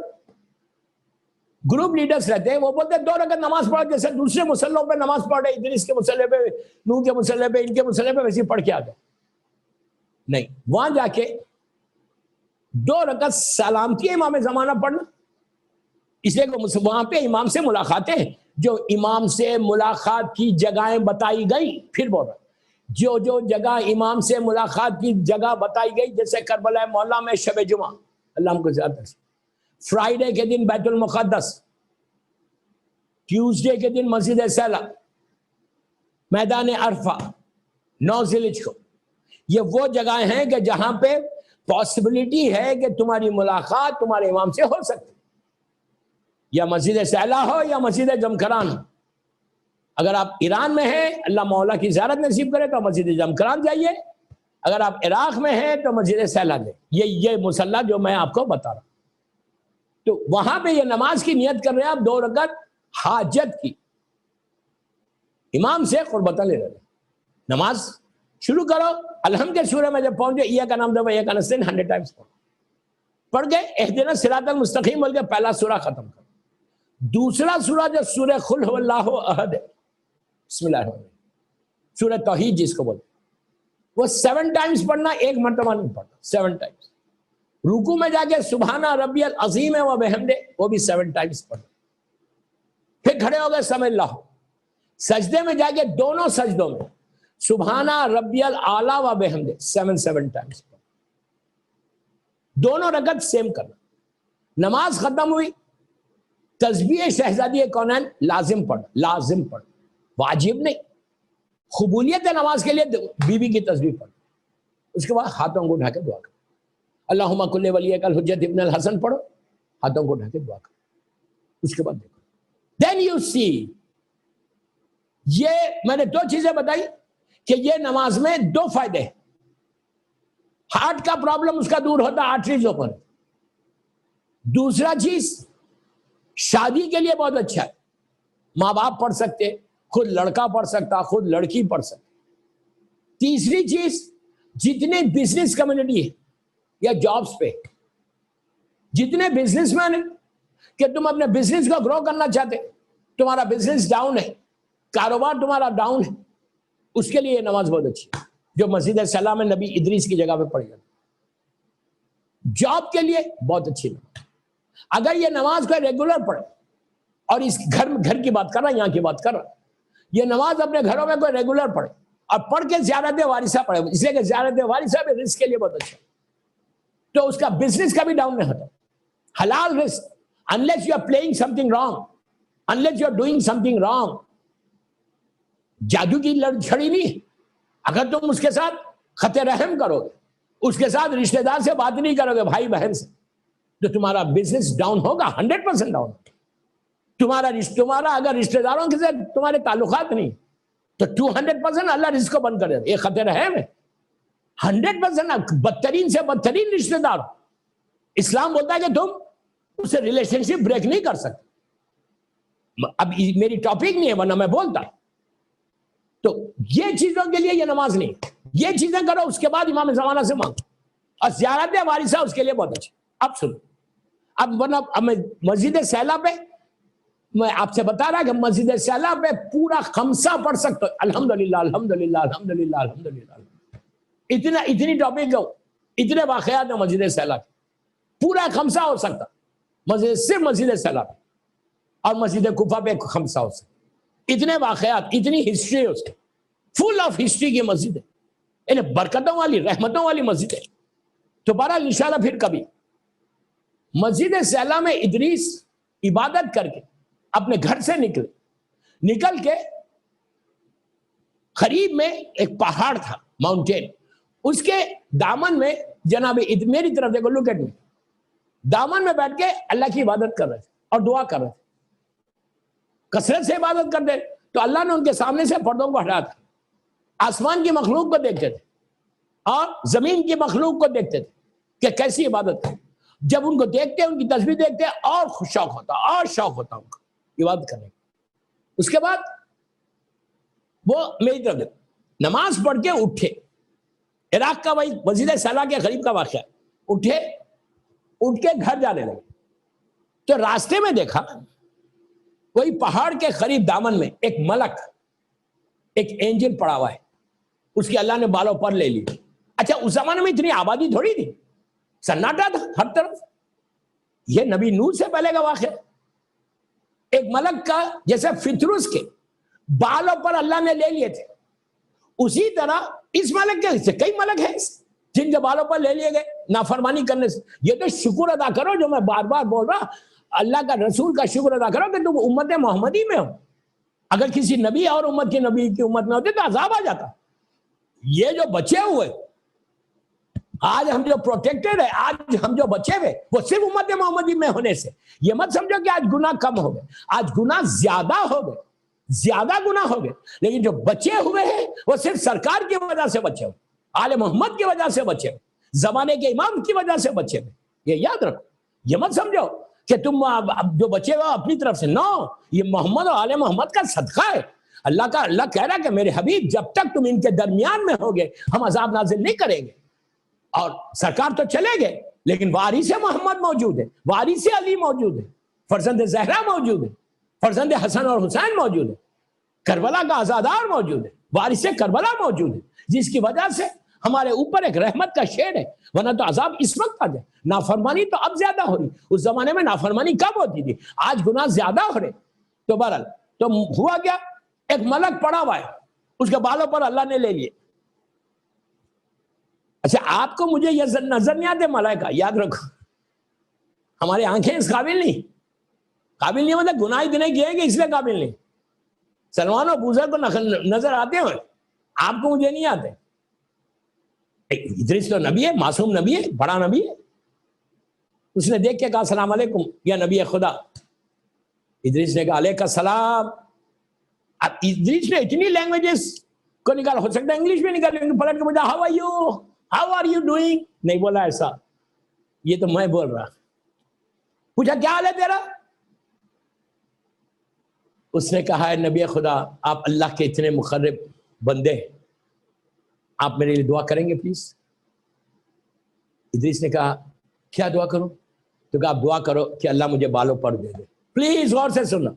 S1: ग्रुप लीडर्स रहते हैं वो बोलते हैं 2 रकअत नमाज पढ़ो, जैसे दूसरे मुसल्लों पे नमाज पढ़ रहे, इदरीस के मुसल्ले पे, नूह के मुसल्ले पे, इनके मुसल्ले पे, वैसे पढ़ के आ गए। नहीं, वहां जाके 2 रकअत सलामती इमाम जमाना पढ़ना। इसलिए वहां पे इमाम से मुलाकातें, जो इमाम से मुलाकात की जगहें बताई गई, फिर बोल रहा, जो जो जगह इमाम से मुलाकात की जगह बताई गई, जैसे करबला मौला में शब जुमा, अल्लाह हमको ज़्यादा, फ्राइडे के दिन बैतुल मुक़द्दस, ट्यूसडे के दिन मस्जिद सैला, मैदान अरफा, 9 ज़िलहिज को। ये वो जगह हैं कि जहां पे पॉसिबिलिटी है कि तुम्हारी मुलाकात तुम्हारे इमाम से हो सकती, या मस्जिद सैला हो या मस्जिद जमकरान हो। अगर आप ईरान में हैं, अल्लाह मौला की ज़ियारत नसीब करे तो मस्जिद जमकरान जाइए। अगर आप इराक में हैं तो मस्जिद सैला जाइए। ये मुसल्ला जो मैं आपको बता रहा हूं, तो वहां पे ये नमाज की नियत कर रहे हैं आप 2 रकअत हाजत की, इमाम से कुर्बता ले रहे। नमाज शुरू करो, अलहम के सूरह में जब पहुंचे इय्याका नअब्दु व इय्याका नस्तईन 100 टाइम्स पढ़ गए, इहदिना सिरातल मुस्तकीम बोल के पहला सूरा खत्म कर। दूसरा सूरा जो सूरह कुल हुवल्लाहु अहद है, बिस्मिल्लाहिर्रहमानिर्रहीम, सूरह तौहीद जिसको बोलते, वो 7 टाइम्स पढ़ना, 1 मरतबा नहीं पढ़ना, 7 टाइम्स। रुकू में जाके सुबहाना रब्बियल अज़ीम व बिहम्दे, वो भी 7 टाइम्स पढ़ना। फिर खड़े हो गए समय अल्लाह, सजदे में जाके दोनों सजदों में सुबहाना रब्बियल आला व बिहम्दे 7 टाइम्स पढ़ना। दोनों रकअत सेम करना। नमाज खत्म हुई, तस्बीह शहजादी कौनैन लाजिम पढ़, लाजिम पढ़, वाजिब नहीं। कबूलियत नमाज के लिए बीबी की तस्बीह पढ़। उसके बाद हाथों को उठा के दुआ कर, अल्लाहुम्मा कुल्ली वलियकल हुज्जत इब्न अल हसन पढ़ो, हाथों को उठा के दुआ कर। उसके बाद देखो, देन यू सी, ये मैंने 2 चीजें बताई कि ये नमाज में 2 फायदे हैं। हार्ट का प्रॉब्लम उसका दूर होता है, आर्टरीज ओपन। दूसरा चीज, शादी के लिए बहुत अच्छा है। माँ बाप पढ़ सकते, खुद लड़का पढ़ सकता, खुद लड़की पढ़ सकती। तीसरी चीज, जितने बिजनेस कम्युनिटी है या जॉब्स पे, जितने बिजनेसमैन है कि तुम अपने बिजनेस को ग्रो करना चाहते, तुम्हारा बिजनेस डाउन है, कारोबार तुम्हारा डाउन है, उसके लिए ये नमाज बहुत अच्छी है, जो मस्जिद सलाम में नबी इदरीस की जगह पे पढ़ी जाती। जॉब के लिए बहुत अच्छी नमाज। अगर ये नमाज को रेगुलर पढ़े, और इस घर की बात कर रहा, यहाँ की बात कर रहा, ये नमाज अपने घरों में कोई रेगुलर पढ़े और पढ़ के ज़ियारत वारिसा पढ़े, इसलिए कि ज़ियारत वारिसा भी रिस्क के लिए बहुत अच्छा। तो उसका बिजनेस का भी डाउन नहीं होता। हलाल risk, unless you are playing something wrong, unless you are doing something wrong. जादू की लड़छड़ी नहीं। अगर तुम उसके साथ खते रहम करोगे, उसके साथ रिश्तेदार से बात नहीं करोगे, भाई बहन से, तो तुम्हारा बिजनेस डाउन होगा, 100% डाउन। तुम्हारा अगर रिश्तेदारों के साथ तुम्हारे ताल्लुकात नहीं, तो 200% अल्लाह रिस्क को बंद कर देगा। ये खते रहम है। 100% बदतरीन से बदतरीन रिश्तेदार, इस्लाम बोलता है कि तुम उससे रिलेशनशिप ब्रेक नहीं कर सकते। अब मेरी टॉपिक नहीं है, वरना मैं बोलता। तो ये चीजों के लिए ये नमाज नहीं, ये चीजें करो, उसके बाद इमाम ज़माना से मांगो। और ज़ियारत वारिसा उसके लिए बहुत अच्छी। अब सुनो, अब वरना अब मैं मस्जिद सैला पे, मैं आपसे बता रहा कि मस्जिद सैला पे पूरा खमसा पढ़ सकते हो। अल्हम्दुलिल्लाह अल्हम्दुलिल्लाह अल्हम्दुलिल्लाह अल्हम्दुलिल्लाह। इतनी टॉपिक हो, इतने वाकयात है मस्जिद सैला, पूरा खमसा हो सकता मस्जिद, सिर्फ मस्जिद सैला पे और मस्जिद कुफा पे खमसा हो सकता। इतने वाकयात, इतनी हिस्ट्री है उसकी, फुल ऑफ हिस्ट्री की मस्जिद है, इन्हें बरकतों वाली रहमतों वाली मस्जिद है। तो बहरहाल इंशाल्लाह फिर कभी मस्जिद सैला में इदरीस इबादत करके अपने घर से निकल के करीब में एक पहाड़ था, माउंटेन, उसके दामन में जनाब मेरी तरफ देखो, लुक एट मी, दामन में बैठ के अल्लाह की इबादत कर रहे थे और दुआ कर रहे थे। कसरत से इबादत करते तो अल्लाह ने उनके सामने से पर्दों को हटाया था। आसमान की मखलूक को देखते थे और जमीन की मखलूक को देखते थे कि कैसी इबादत है। जब उनको देखते, उनकी तस्वीर देखते, और शौक होता उनको इबादत करने का। उसके बाद वो मेरी तरफ नमाज पढ़ के उठे, इराक का वही मस्जिद सैला के करीब का वाक़या, उठ के घर जाने लगे। तो रास्ते में देखा कोई पहाड़ के करीब दामन में एक मलक, एक एंजल पड़ा हुआ है, उसकी अल्लाह ने बालों पर ले ली। अच्छा, उस जमाने में इतनी आबादी थोड़ी थी, सन्नाटा था हर तरफ। यह नबी नूह से पहले का वाक़या। एक मलक का जैसे फितरुस के बालों पर अल्लाह ने ले लिए थे, उसी तरह इस मलक के कई मलक हैं जिनके बालों पर ले लिए गए नाफरमानी करने से। ये तो शुक्र अदा करो, जो मैं बार बार बोल रहा, अल्लाह का रसूल का शुक्र अदा करो कि तुम उम्मत मोहम्मदी में हो। अगर किसी नबी और नबी की उम्मत में होते तो अजाब आ जाता। ये जो बचे हुए, आज हम जो प्रोटेक्टेड है, आज हम जो बचे हुए, वो सिर्फ उम्मत मोहम्मदी में होने से। ये मत समझो कि आज गुनाह कम हो गए, आज गुनाह ज्यादा हो गए, ज्यादा गुनाह हो गए। लेकिन जो बचे हुए हैं वो सिर्फ सरकार की वजह से बचे हुए, आले मोहम्मद की वजह से बचे हुए, जमाने के इमाम की वजह से बचे हुए। ये याद रखो। ये मत समझो कि तुम जो बचे हुए अपनी तरफ से, नो, ये मोहम्मद और आले मोहम्मद का सदका है। अल्लाह कह रहा है कि मेरे हबीब, जब तक तुम इनके दरमियान में होगे हम अजाब नाजिल नहीं करेंगे। और सरकार तो चले गए, लेकिन वारिस मोहम्मद मौजूद है, वारिस अली मौजूद है, फरजंद जहरा मौजूद है, फरजंद हसन और हुसैन मौजूद है, करबला का आजादार मौजूद है, वारिस करबला मौजूद है, जिसकी वजह से हमारे ऊपर एक रहमत का शेड है। वरना तो अजाब इस वक्त आ जाए। नाफरमानी तो अब ज्यादा हो रही, उस जमाने में नाफरमानी कम होती थी, आज गुनाह ज्यादा हो रहे। तो बहरहाल तो हुआ क्या, एक मलक पड़ा हुआ है, उसके बालों पर अल्लाह ने ले लिए। अच्छा, आपको मुझे यह नजर नहीं आते मलाइका, याद रखो, हमारी आंखें इस काबिल नहीं मतलब गुनाह इतने किए कि इसलिए काबिल नहीं। सलमान और बूजर को नजर आते हैं, आपको मुझे नहीं आते। इदरीस तो नबी है, मासूम नबी है, बड़ा नबी है। उसने देख के कहा सलाम अलैकुम या नबी खुदा। इदरीस ने कहा अलैका सलाम। अब इदरीस ने इतनी लैंग्वेजेस को निकाला, हो सकता है इंग्लिश में निकालेंगे, पलट के मुझे हाउ आर यू डूइंग नहीं बोला ऐसा, ये तो मैं बोल रहा। पूछा क्या हाल है तेरा? उसने कहा है नबी खुदा, आप अल्लाह के इतने मुकर्रब बंदे हैं, आप मेरे लिए दुआ करेंगे प्लीज? इदरीस ने कहा क्या दुआ करूं? तो कहा आप दुआ करो कि अल्लाह मुझे बालों पर दे दे। प्लीज गौर से सुनो।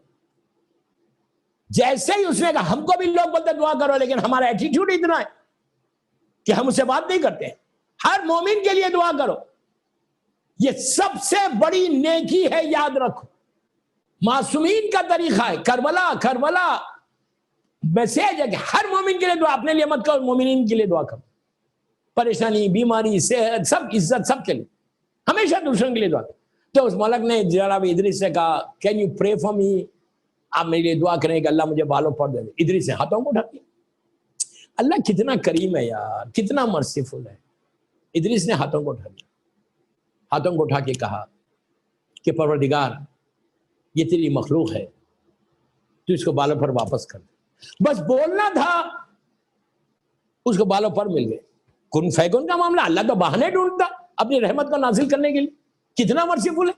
S1: जैसे ही उसने कहा, हमको भी लोग बोलते दुआ करो, लेकिन हमारा एटीट्यूड इतना है कि हम उससे बात नहीं करते। हर मोमिन के लिए दुआ करो, ये सबसे बड़ी नेकी है, याद रखो। मासूमीन का तरीका है, करबला मैसेज है कि हर मोमिन के लिए दुआ, अपने लिए मत करो, मोमिनीन के लिए दुआ करो। परेशानी, बीमारी, सेहत, सब इज्जत, सब के लिए। हमेशा दूसरों के लिए दुआ। तो उस मलक ने जनाब इदरीस से कहा, can you pray for me, आप मेरे लिए दुआ करें कि अल्लाह मुझे बालों पर दे दे। इदरीस ने हाथों को उठा दिया। अल्लाह कितना करीम है यार, कितना मर्सीफुल है। इदरीस ने हाथों को उठा दिया, हाथों को उठा के कहा कि परवरदिगार, ये तेरी मखलूक है, तू इसको बालों पर वापस कर दे। बस बोलना था, उसको बालों पर मिल गए। कुन फैकुन का मामला। अल्लाह तो बहाने ढूंढता अपनी रहमत को नाजिल करने के लिए, कितना मर्सीफुल है।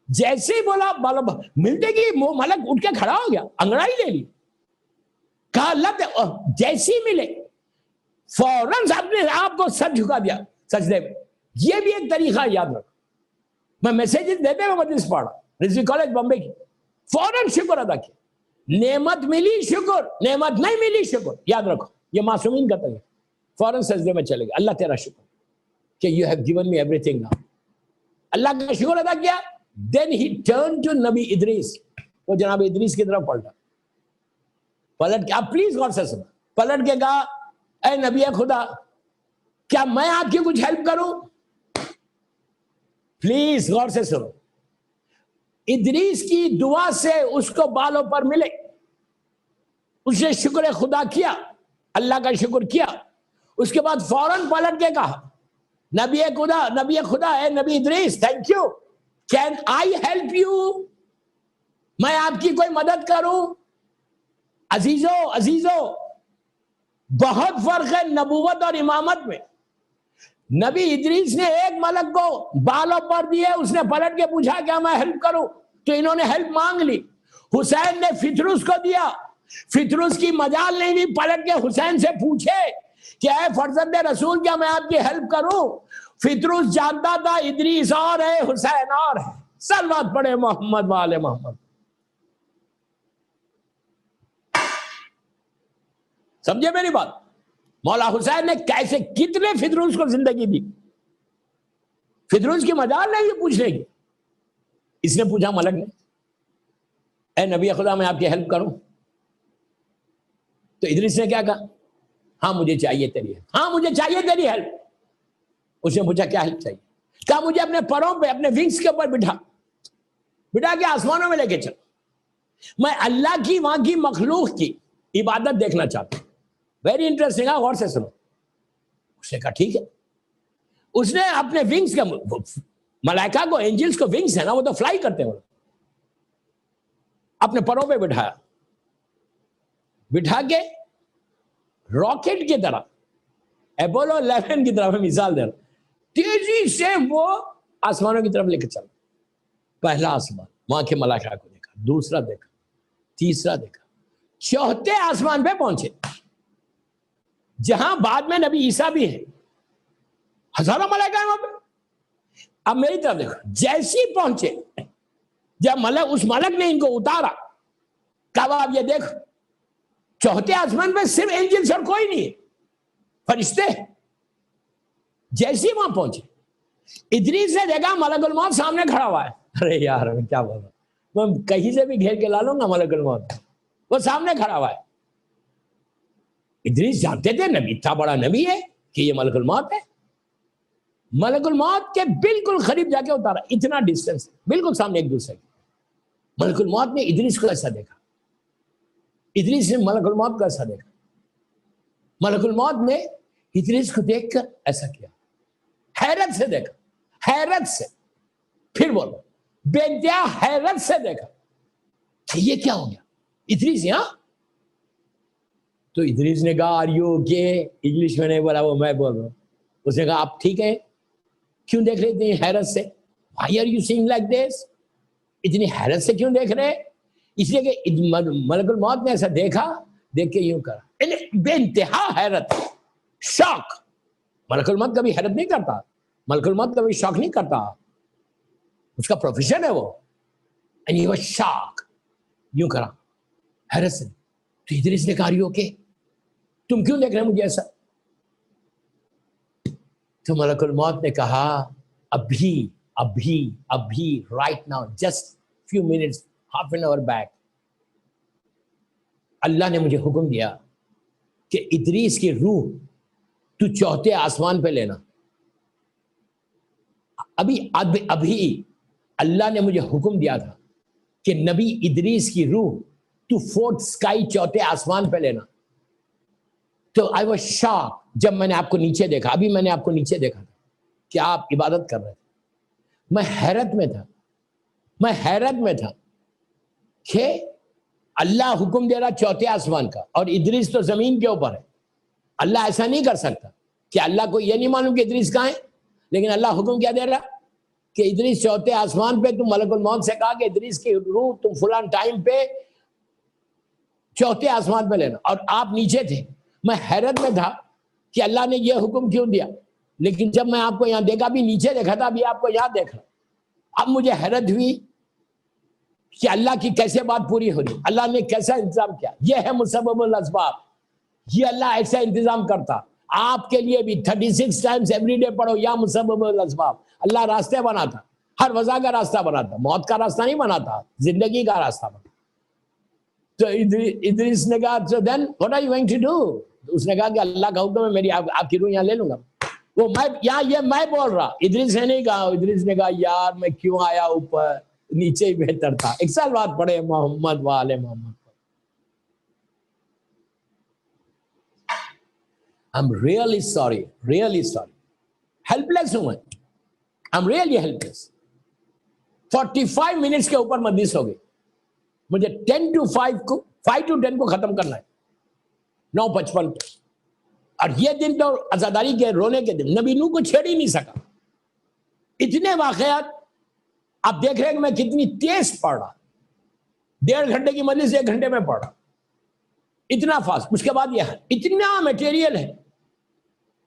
S1: जैसे ही बोला बालों पर मिलते कि वो मलक उठ के खड़ा हो गया, अंगड़ाई ले ली, कहा अल्लाह, जैसे ही मिले फौरन अपने आप को सर झुका दिया सजदे में। ये भी एक तरीका याद रखो। मैं मैसेजेस देते हुए मजलिस पढ़ा रिजवी कॉलेज बॉम्बे की, फौरन शुक्र अदा किया। नेमत मिली शुक्र, नेमत नहीं मिली शुक्र, याद रखो ये मासूमीन का तरीका। फौरन सजदे में चले गए, अल्लाह तेरा शुक्र कि you have given me everything now. अल्लाह का शुक्र अदा किया। देन ही टर्न टू नबी इदरीस, वो जनाब इदरीस की तरफ पलटा, पलट के, आप प्लीज गौर से सुनो, पलट के कहा, ऐ नबी खुदा, क्या मैं आपकी कुछ हेल्प करूं? प्लीज गौर से सुनो। इदरीस की दुआ से उसको बालों पर मिले, उसने शुक्र खुदा किया, अल्लाह का शुक्र किया। उसके बाद फौरन पलट के कहा, नबी खुदा है नबी Idris, thank you, can I help you, मैं आपकी कोई मदद करूं? अजीजो, बहुत फर्क है नबूवत और इमामत में। नबी इदरीस ने एक मलक को बालों पर दिए, उसने पलट के पूछा क्या मैं हेल्प करूं, तो इन्होंने हेल्प मांग ली। हुसैन ने फितरुस को दिया, फितरुस की मजाल नहीं दी, पलट के हुसैन से पूछे कि ऐ फर्जंद रसूल, क्या मैं आपकी हेल्प करूं? फितरुस जानता था इदरीस और है, हुसैन और है। सलवात पढ़े मोहम्मद वाले मोहम्मद। समझे मेरी बात? मौला हुसैन ने कैसे, कितने फितरूस को जिंदगी दी। फितरूस की मजाल नहीं पूछने की। इसने पूछा मलक ने, ए नबी खुदा मैं आपकी हेल्प करूं? तो इदरीस ने क्या कहा, हाँ मुझे चाहिए तेरी हेल्प, हाँ मुझे चाहिए तेरी हेल्प। उसने पूछा क्या हेल्प चाहिए? कहा मुझे अपने परों पे, अपने विंग्स के ऊपर बिठा के आसमानों में लेके चल, मैं अल्लाह की वहां की मखलूक की इबादत देखना चाहता हूं। वेरी इंटरेस्टिंग है, गौर से सुनो। उसने कहा ठीक है। उसने अपने विंग्स का, मलाइका को, एंजल्स को विंग्स है ना, वो तो फ्लाई करते हैं, अपने परों पे बिठाया, बिठा के रॉकेट की तरह, अपोलो 11 की तरफ मिसाल दे रहा, तेजी से वो आसमानों की तरफ लेकर चला। पहला आसमान, वहां के मलाइका को देखा, दूसरा देखा, तीसरा देखा, चौथे आसमान पे पहुंचे, जहां बाद में नबी ईसा भी है, हजारों मलाइका है वहां पे। अब मेरी तरफ देखो, जैसे ही पहुंचे, जब उस मलक ने इनको उतारा, कहा आप ये देखो, चौथे आसमान पे सिर्फ एंजल्स और कोई नहीं है, फरिश्ते। जैसे ही वहां पहुंचे, इदरीस ने देखा मलकुल मौत सामने खड़ा हुआ है। अरे यार मैं क्या बोल रहा हूं, मैं कहीं से भी घेर के ला लूंगा मलकुल मौत, वो सामने खड़ा हुआ है। इदरीस जानते थे नबी, इतना बड़ा नबी है कि ये मलकुल मौत है। मलकुल मौत के बिल्कुल करीब जाके उतारा, इतना डिस्टेंस, बिल्कुल सामने एक दूसरे के। मलकुल मौत ने इदरीस को ऐसा देखा, इदरीस ने मलकुल मौत को ऐसा देखा, मलकुल मौत ने इदरीस को देखकर ऐसा किया, हैरत से देखा, हैरत से, फिर बोलो बेइंतहा हैरत से देखा कि ये क्या हो गया। इदरीस यहां, तो इदरीस ने कहा आर यू ओके, इंग्लिश में नहीं बोला, वो मैं बोल रहा हूं। उसने कहा आप ठीक है, क्यों देख रहे इतनी हैरत से? Why are you seeing like this, इतनी हैरत से क्यों देख रहे? इसलिए कि मलकुल मौत ने ऐसा देखा, देख के यूं करा, बेइंतहा हैरत, शॉक। मलकुल मौत कभी हैरत नहीं करता, मलकुल मौत कभी शॉक नहीं करता, उसका प्रोफेशन है वो। एंड ही वाज शॉक, यूं करा हैरत से। तो इदरीस ने कहा आर यू ओके, तुम क्यों देख रहे हो मुझे ऐसा? तो मलकुल मौत ने कहा अभी अभी अभी, right now, just few minutes, half an hour back, अल्लाह ने मुझे हुक्म दिया कि इदरीस की रूह तू चौथे आसमान पे लेना। अभी अल्लाह ने मुझे हुक्म दिया था कि नबी इदरीस की रूह टू फोर्थ स्काई, चौथे आसमान पे लेना। तो आई वाज शॉक जब मैंने आपको नीचे देखा। अभी मैंने आपको नीचे देखा था कि आप इबादत कर रहे थे। मैं हैरत में था कि अल्लाह हुक्म दे रहा चौथे आसमान का, और इदरीस तो जमीन के ऊपर है। अल्लाह ऐसा नहीं कर सकता कि अल्लाह को यह नहीं मालूम कि इदरीस कहाँ है, लेकिन अल्लाह हुक्म क्या दे रहा कि इदरीस चौथे आसमान पे। तुम मलकुल मौत से कहा कि इदरीस की रूह तुम फलान टाइम पे चौथे आसमान पे लेना, और आप नीचे थे। मैं हैरत में था कि अल्लाह ने यह हुक्म क्यों दिया। लेकिन जब मैं आपको यहाँ देखा, भी नीचे देखा था, अभी आपको यहाँ देखा, अब मुझे हैरत हुई कि अल्लाह की कैसे बात पूरी हो रही, अल्लाह ने कैसा इंतजाम किया। यह है मुसब्बबुल अस्बाब। ये अल्लाह ऐसा इंतजाम करता। आपके लिए भी 36 टाइम्स एवरीडे पढ़ो या मुसब्बबुल अस्बाब। अल्लाह रास्ते बनाता, हर वजह का रास्ता बनाता, मौत का रास्ता नहीं बनाता, जिंदगी का रास्ता बनाता। तो इदरीस ने कहा, so then what are you going to do? उसने कहा कि अल्लाह का हुक्म है, मेरी आपकी रूह यहाँ ले लूंगा। वो मैं यहाँ, ये मैं बोल रहा, इदरीस ने नहीं कहा। इदरीस ने कहा, यार मैं क्यों आया ऊपर, नीचे ही बेहतर था। एक साल बाद पढ़े मोहम्मद वाले Mohammad. I'm really sorry, helpless हूं मैं। I'm really helpless। 45 मिनट्स के ऊपर मदीस हो गई। मुझे 10 to 5 को, 5 to 10 को खत्म करना है 9:55 पे। और ये दिन तो आजादारी के रोने के दिन, नबी नूह को छेड़ ही नहीं सका। इतने वाकयात आप देख रहे हैं कि मैं कितनी तेज पढ़ रहा। 1.5 घंटे की मजलिस 1 घंटे में पढ़ रहा, इतना फास्ट। उसके बाद यह इतना मटेरियल है।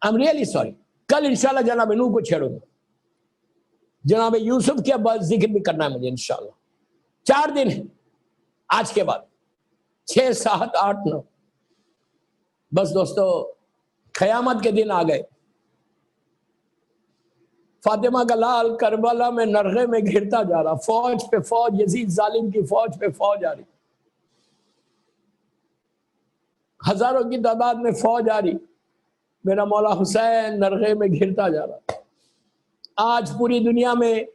S1: I am really sorry. कल इंशाल्लाह जनाब नूह को छेड़ूंगा, जनाब यूसुफ के बाद जिक्र भी करना है मुझे इंशाल्लाह। 4 दिन है आज के बाद, 6, 7, 8, 9। बस दोस्तों, क़यामत के दिन आ गए। फातिमा का लाल करबला में नरगे में घिरता जा रहा, फौज पे फौज, यजीद जालिम की फौज पे फौज आ रही, हजारों की तादाद में फौज आ रही। मेरा मौला हुसैन नरगे में घिरता जा रहा। आज पूरी दुनिया में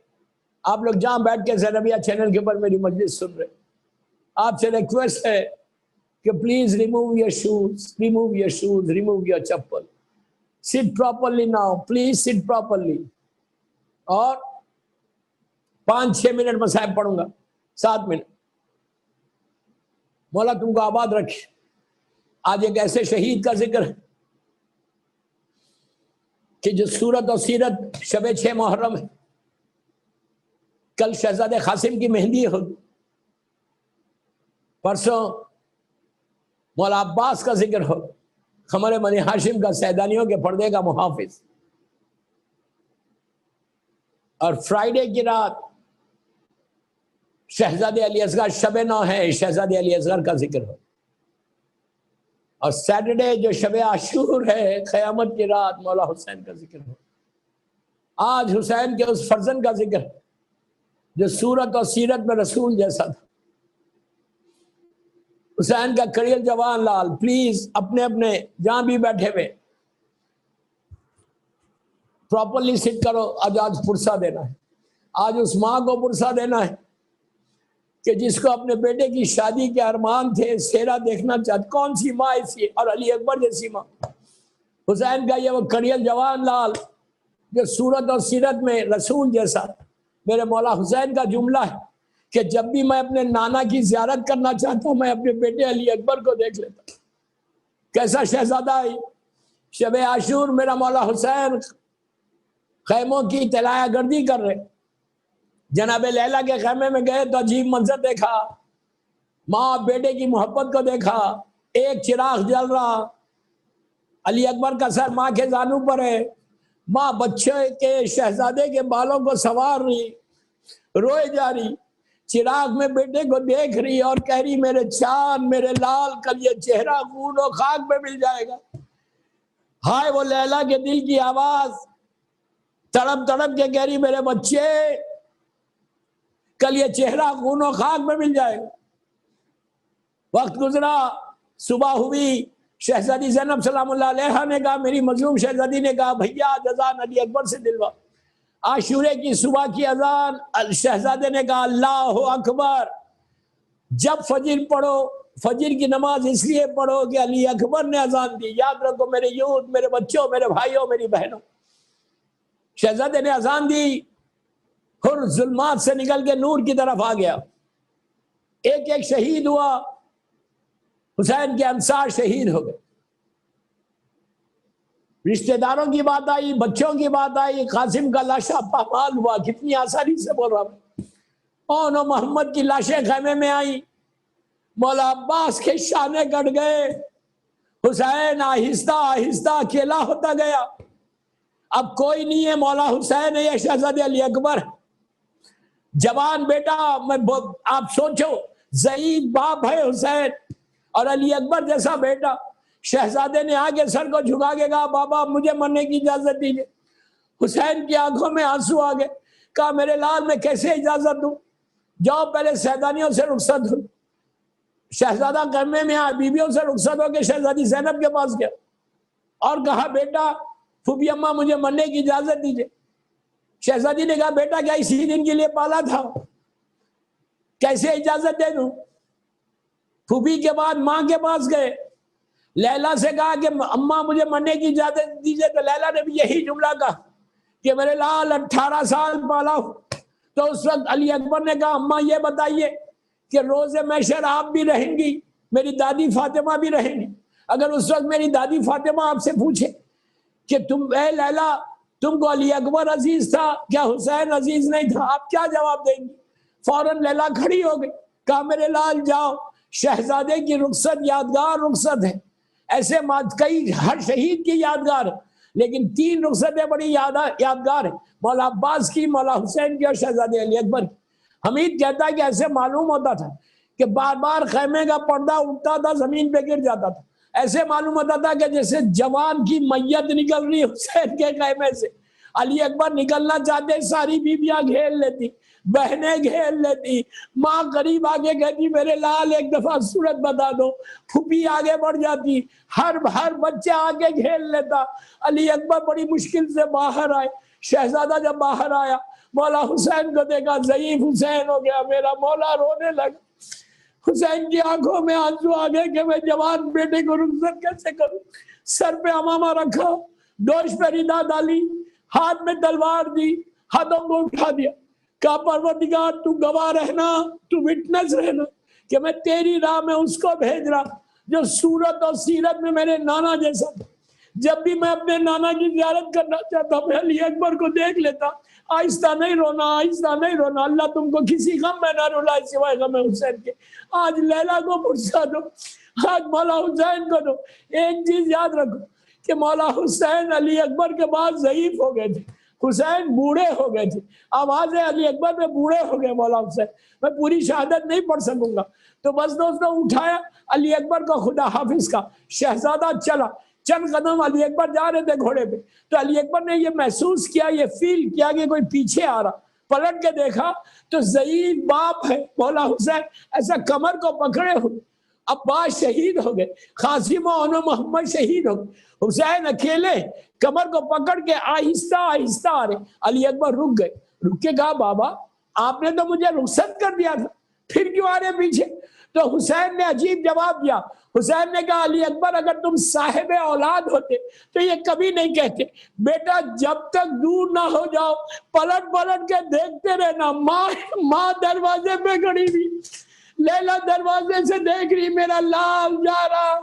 S1: आप लोग जहां बैठ के ज़रबिया चैनल के ऊपर मेरी मजलिस सुन रहे, आपसे रिक्वेस्ट है कि please remove your shoes, remove your chappal, seat properly now, please sit properly. और 5-6 मिनट में साहब पढ़ूंगा, 7 मिनट। मौला तुमको आबाद रखे। आज एक ऐसे शहीद का जिक्र है कि जो सूरत और सीरत शब 6 मुहर्रम है। कल शहजादे कासिम की मेहंदी होगी, परसों मौला अब्बास का जिक्र हो, खमर बनी हाशिम का, सैदानियों के पर्दे का मुहाफिज। और फ्राइडे की रात शहजादे अली असगर, शब 9 है, शहजादे अली असगर का जिक्र हो। और सैटरडे जो शब आशूर है, क़यामत की रात, मौला हुसैन का जिक्र हो। आज हुसैन के उस फर्जन का जिक्र जो सूरत और सीरत में रसूल जैसा था। हुसैन का कड़ियल जवान लाल, प्लीज अपने अपने जहां भी बैठे हुए प्रॉपरली सिट करो। आज पुरसा देना है। आज उस माँ को पुरसा देना है कि जिसको अपने बेटे की शादी के अरमान थे, सेहरा देखना चाहते। कौन सी माँ ऐसी, और अली अकबर जैसी माँ। हुसैन का ये वो कड़ियल जवान लाल जो सूरत और सीरत में रसूल जैसा। मेरे मौला हुसैन का जुमला है कि जब भी मैं अपने नाना की ज़ियारत करना चाहता हूँ, मैं अपने बेटे अली अकबर को देख लेता। कैसा शहजादा है। शब आशूर मेरा मौला हुसैन खैमों की तलाया गर्दी कर रहे। जनाब लैला के खैमे में गए तो अजीब मंजर देखा। माँ बेटे की मोहब्बत को देखा। एक चिराग जल रहा, अली अकबर का सर माँ के जानू पर है। माँ बच्चे के शहजादे के बालों को संवार रही, रोए जा रही, चिराग में बेटे को देख रही और कह रही, मेरे चांद, मेरे लाल, कल ये चेहरा खून और खाक में मिल जाएगा। हाय वो लैला के दिल की आवाज तड़प तड़प के कह रही, मेरे बच्चे, कल ये चेहरा खून और खाक में मिल जाएगा। वक्त गुजरा, सुबह हुई। शहजादी ज़ैनब सलामुल्लाह अलैहा ने कहा, मेरी मजलूम शहजादी ने कहा, भैया जज़ान अली अकबर से दिलवा। आशूरे की सुबह की अजान, शहजादे ने कहा अल्लाह अकबर। जब फजर पढ़ो, फजर की नमाज इसलिए पढ़ो कि अली अकबर ने अजान दी। याद रखो मेरे यूथ, मेरे बच्चों, मेरे भाइयों, मेरी बहनों, शहजादे ने अजान दी और जुल्मात से निकल के नूर की तरफ आ गया। एक एक शहीद हुआ, हुसैन के अंसार शहीद हो गए। रिश्तेदारों की बात आई, बच्चों की बात आई, कासिम का लाशा पामाल हुआ। कितनी आसानी से बोल रहा हूं। और मोहम्मद की लाशें खैमे में आई। मौला अब्बास के शाने कट गए। हुसैन आहिस्ता आहिस्ता अकेला होता गया। अब कोई नहीं है, मौला हुसैन है या शहजादे अली अकबर। जवान बेटा, आप सोचो, ज़ईद बाप है हुसैन और अली अकबर जैसा बेटा। शहजादे ने आगे सर को झुका के कहा बाबा मुझे मरने की इजाजत दीजिए। हुसैन की आंखों में आंसू आ गए। कहा मेरे लाल मैं कैसे इजाजत दूं, जाओ पहले सैदानियों से रुखसत हो। शहजादा गरमे में आ, बीबियों से रुखसत होकर शहजादी ज़ैनब के पास गया और कहा बेटा फूफी अम्मा मुझे मरने की इजाजत दीजिए। शहजादी ने कहा बेटा क्या इसी दिन के लिए पाला था, कैसे इजाजत दे दूं। फूफी के बाद माँ के पास गए, लैला से कहा कि अम्मा मुझे मरने की इजाजत दीजिए। तो लैला ने भी यही जुमला कहा कि मेरे लाल 18 साल पाला हूं। तो उस वक्त अली अकबर ने कहा अम्मा ये बताइए कि रोजे महशर आप भी रहेंगी, मेरी दादी फातिमा भी रहेंगी। अगर उस वक्त मेरी दादी फातिमा आपसे पूछे कि तुम ए लैला तुमको अली अकबर अजीज था क्या हुसैन अजीज नहीं था, आप क्या जवाब देंगी। फौरन लैला खड़ी हो गई, कहा मेरे लाल जाओ, शहजादे की रुखसत यादगार रुखसत है। ऐसे कई हर शहीद की यादगार है, लेकिन 3 रुखसतें बड़ी यादगार है, मौला अब्बास की, मौला हुसैन की और शहजादे अली अकबर की। हमीद कहता है कि ऐसे मालूम होता था कि बार बार खैमे का पर्दा उठता था, जमीन पे गिर जाता था। ऐसे मालूम होता था कि जैसे जवान की मैयत निकल रही हुसैन के खैमे से। अली अकबर निकलना चाहते, सारी बीबियां घेर लेती, बहनें घेर लेती, माँ करीब आगे कहती मेरे लाल एक दफा सूरत बता दो, फूफी आगे बढ़ जाती, हर बच्चा आगे घेर लेता। अली अकबर बड़ी मुश्किल से बाहर आए। शहजादा जब बाहर आया, मौला हुसैन को देखा, ज़ईफ हुसैन हो गया। मेरा मौला रोने लगा। हुसैन की आंखों में आंसू आ गए कि मैं जवान बेटे को रुखसत कैसे करूं। सर पे अमामा रखा, डोश पे रिदा डाली, हाथ में तलवार दी, हाथों को उठा दिया। कहा परवरदिगार तू गवाह रहना, तू विटनेस रहना कि मैं तेरी राह में उसको भेज रहा जो सूरत और सीरत में मेरे नाना जैसा था। जब भी मैं अपने नाना की ज़ियारत करना चाहता मैं अली अकबर को देख लेता। आहिस्ता नहीं रोना, आहिस्ता नहीं रोना, अल्लाह तुमको किसी गम में ना रुलाए सिवाय गम हुसैन के। आज लैला को फुर्सा दो, आज मौला हुसैन को दो। एक चीज याद रखो कि मौला हुसैन अली अकबर के बाद ज़ईफ हो गए थे, हुसैन बूढ़े हो गए थे। आवाज़ें अली अकबर में बूढ़े हो गए मौला हुसैन। मैं पूरी शहादत नहीं पढ़ सकूंगा, तो बस दोस्तों उठाया अली अकबर को खुदा हाफिज का। शहजादा चला, चंद कदम अली अकबर जा रहे थे घोड़े पे, तो अली अकबर ने ये महसूस किया, ये फील किया कि कोई पीछे आ रहा। पलट के देखा तो ज़ईद बाप है मौला हुसैन, ऐसा कमर को पकड़े हुए। अब्बास शहीद हो गए, कासिम और मोहम्मद शहीद हो गए, हुसैन अकेले कमर को पकड़ के आहिस्ता आहिस्ता आ रहे। अली अकबर रुक गए, रुक के कहा बाबा आपने तो मुझे रुखसत कर दिया था, फिर क्यों आ रहे पीछे। तो हुसैन ने अजीब जवाब दिया। हुसैन ने कहा अली अकबर अगर तुम साहिब औलाद होते तो ये कभी नहीं कहते। बेटा जब तक दूर ना हो जाओ पलट पलट के देखते रहना। माँ दरवाजे पे खड़ी थी, लैला दरवाजे से देख रही मेरा लाल जा रहा,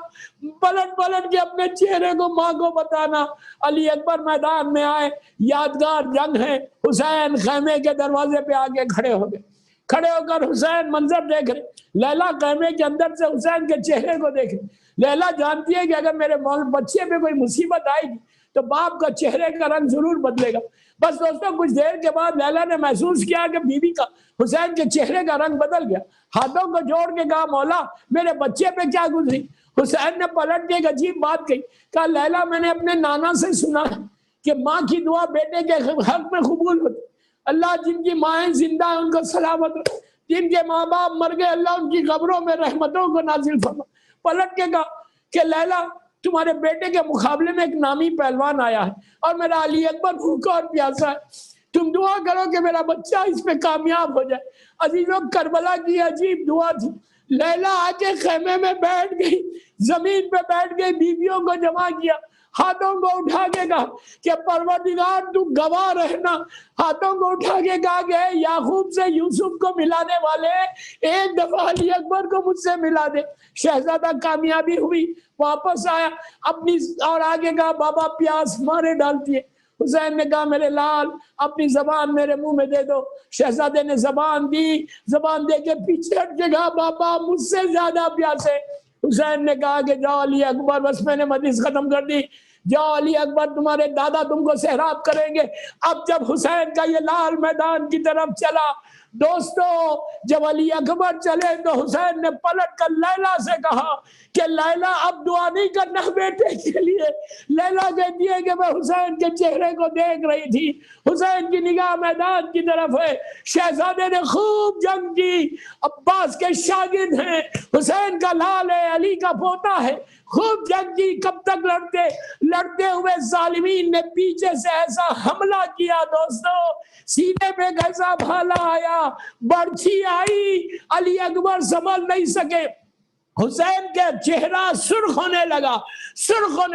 S1: पलट पलट के अपने चेहरे को माँ को बताना। अली अकबर मैदान में आए, यादगार जंग है। हुसैन खैमे के दरवाजे पे आके खड़े हो गए। खड़े होकर हुसैन मंजर देख रहे, लैला खैमे के अंदर से हुसैन के चेहरे को देख रही। लैला जानती है कि अगर मेरे बच्चे पे कोई मुसीबत आएगी तो बाप का चेहरे का रंग जरूर बदलेगा। बस दोस्तों कुछ देर के बाद लैला ने महसूस किया कि बीवी का हुसैन के चेहरे का रंग बदल गया। हाथों को जोड़ के कहा मौला मेरे बच्चे पे क्या गुजरी। हुसैन ने पलट के एक अजीब बात कही, कहा लैला मैंने अपने नाना से सुना कि माँ की दुआ बेटे के हक में कबूल होती। अल्लाह जिनकी माएँ जिंदा है उनको सलामत रखे, जिनके माँ बाप मर गए अल्लाह उनकी कब्रों में रहमतों को नाजिल फरमा। पलट के कहा कि लैला तुम्हारे बेटे के मुकाबले में एक नामी पहलवान आया है और मेरा अली अकबर भूखा और प्यासा है,
S2: तुम दुआ करो कि मेरा बच्चा इस पे कामयाब हो जाए। अजीजों, करबला की अजीब दुआ थी। लैला आके खेमे में बैठ गई, जमीन पे बैठ गई, बीवियों को जमा किया, हाथों को उठा के कहा कि परवरदिगार तू गवाह रहना। हाथों को उठा के कहा कि याकूब से यूसुफ को मिलाने वाले एक दफा अली अकबर को मुझसे मिला दे। शहजादा कामयाबी हुई, वापस आया अपनी और आगे कहा बाबा प्यास मारे डालती है। हुसैन ने कहा मेरे लाल अपनी जबान मेरे मुंह में दे दो। शहजादे ने जबान दी, जबान दे के पीछे हट के कहा बाबा मुझसे ज्यादा प्यासे। हुसैन ने कहा कि जाओ अली अकबर, बस मैंने मजलिस खत्म कर दी, जाओ अली अकबर तुम्हारे दादा तुमको सहराब करेंगे। अब जब हुसैन का ये लाल मैदान की तरफ चला, दोस्तों जब अली अकबर चले तो हुसैन ने पलट कर लैला से कहा कि लैला अब दुआ नहीं करना बेटे के लिए। लैला कहती है कि मैं हुसैन के चेहरे को देख रही थी, हुसैन की निगाह मैदान की तरफ है। शहजादे ने खूब जंग की, अब्बास के शागिर्द हैं, हुसैन का लाल है, अली का पोता है, खूब जंग की। कब तक लड़ते लड़ते हुए जालिमीन ने पीछे से ऐसा हमला किया दोस्तों, सीने पे कैसा भाला आया, बर्छी आई, अली अकबर संभल नहीं सके, हुसैन के चेहरा सुर्ख होने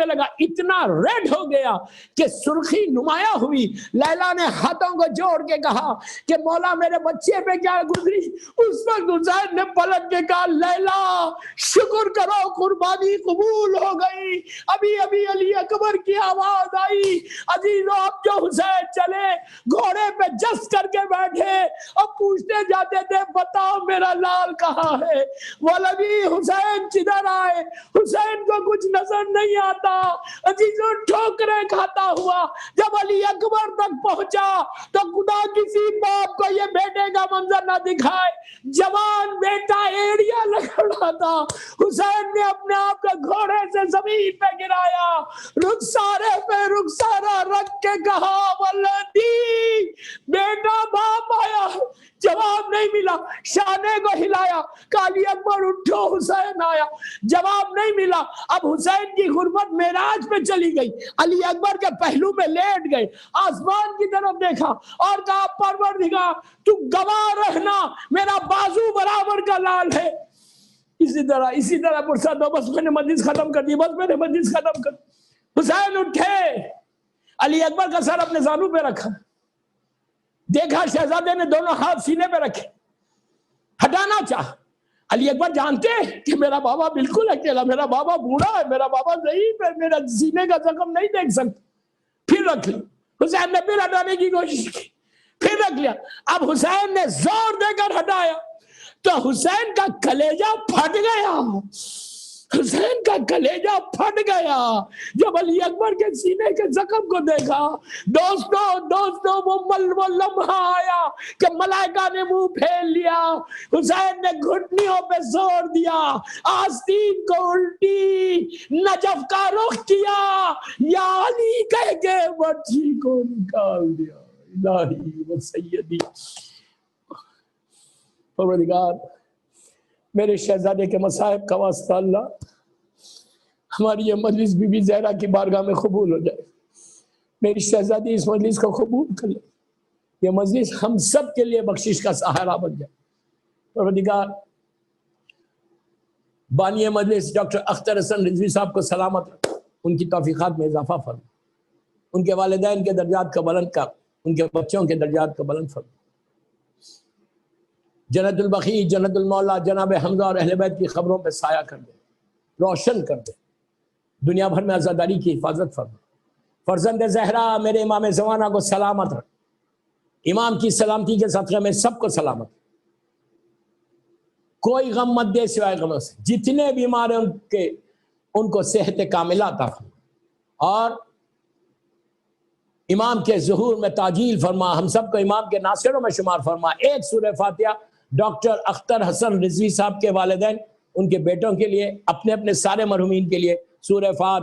S2: लगा, इतना रेड हो गया कि सुर्खी नुमाया हुई। लैला ने हाथों को जोड़ के कहा कि मौला मेरे बच्चे पे क्या गुजरी। उस वक्त हुसैन ने पलट के कहा लैला शुक्र करो कुर्बानी कबूल हो गई। अभी अभी अली अकबर की आवाज आई। अजीजों, अब जो हुसैन चले घोड़े पे जस करके बैठे और पूछते जाते थे बताओ मेरा लाल कहाँ है। वलवी हुसैन किधर आए, हुसैन को कुछ नजर नहीं आता। अजीजों, ठोकरें खाता हुआ जब अली अकबर तक पहुंचा तो खुदा किसी बाप को ये बेटे का मंजर ना दिखाए। जवान बेटा एड़िया लगा रहा था। हुसैन ने अपने आप को घोड़े से जमीन पे गिराया, रुखसारे पे रुखसारा रख के कहा वल्लदी बेटा बाप आया। जवाब नहीं मिला, शाने को हिलाया, काली अकबर उठो हुसैन आया। जवाब नहीं मिला। अब हुसैन की गुर्बत मेराज पे चली गई, अली अकबर के पहलू में लेट गए, आसमान की तरफ देखा और कहा परवरदिगार तू गवाह रहना, मेरा बाजू बराबर का लाल है। इसी तरह पुरसा दो, बस मैंने मजलिस खत्म कर दी, बस मैंने मजलिस खत्म कर। हुसैन उठे, अली अकबर का सर अपने जानू पे रखा, देखा शहजादे ने दोनों हाथ सीने पे रखे, हटाना चाह। अली अकबर जानते हैं कि मेरा बाबा बिल्कुल अकेला, मेरा बाबा बूढ़ा है, मेरा बाबा ज़ईफ है, मेरा सीने का जख्म नहीं देख सकता। फिर रख लिया, हुसैन ने फिर हटाने की कोशिश की, फिर रख लिया। अब हुसैन ने जोर देकर हटाया तो हुसैन का कलेजा फट गया, हुसैन का कलेजा फट गया जब अली अकबर के सीने के जख्म को देखा। दोस्तों वो लम्हा आया कि मलाइका ने मुंह फेर लिया। हुसैन ने घुटनियों पे जोर दिया, आस्तीन को उल्टी, नजफ का रुख किया, या अली कह के बच्ची को निकाल दिया। इलाही व सैयदी, परवरदिगार मेरे शहजादे के मसाइब का वास्ता अल्लाह हमारी ये मजलिस बीबी ज़हरा की बारगाह में कबूल हो जाए। मेरी शहजादी इस मजलिस को कबूल कर ले, ये मजलिस हम सब के लिए बख्शिश का सहारा बन जाए। परवरदिगार बानी मजलिस डॉक्टर अख्तर हसन रिजवी साहब को सलामत रख, उनकी तौफीकात में इजाफा फरमा, उनके वालिदैन के दर्जात का बुलंद कर, उनके बच्चों के दर्जात का बुलंद फरमा। जन्नतुल बखी जन्नतुल मौला जनाब हमजा और अहले बैत की खबरों पे साया कर दे, रोशन कर दे, दुनिया भर में आज़ादारी की हिफाजत फरमा। फर्जंद ज़हरा मेरे इमाम ज़माना को सलामत रख, इमाम की सलामती के सदक़े में सबको सलामत, कोई गम मत दे सिवाय गमों से। जितने बीमार हैं उनको सेहत कामिला अता फरमा और इमाम के ज़ुहूर में ताजील फरमा, हम सबको इमाम के नासिरों में शुमार फरमा। एक सूरह फातिहा डॉक्टर अख्तर हसन रिजवी साहब के वालिदैन, उनके बेटों के लिए, अपने अपने सारे मरहूमीन के लिए सूरह फातिहा।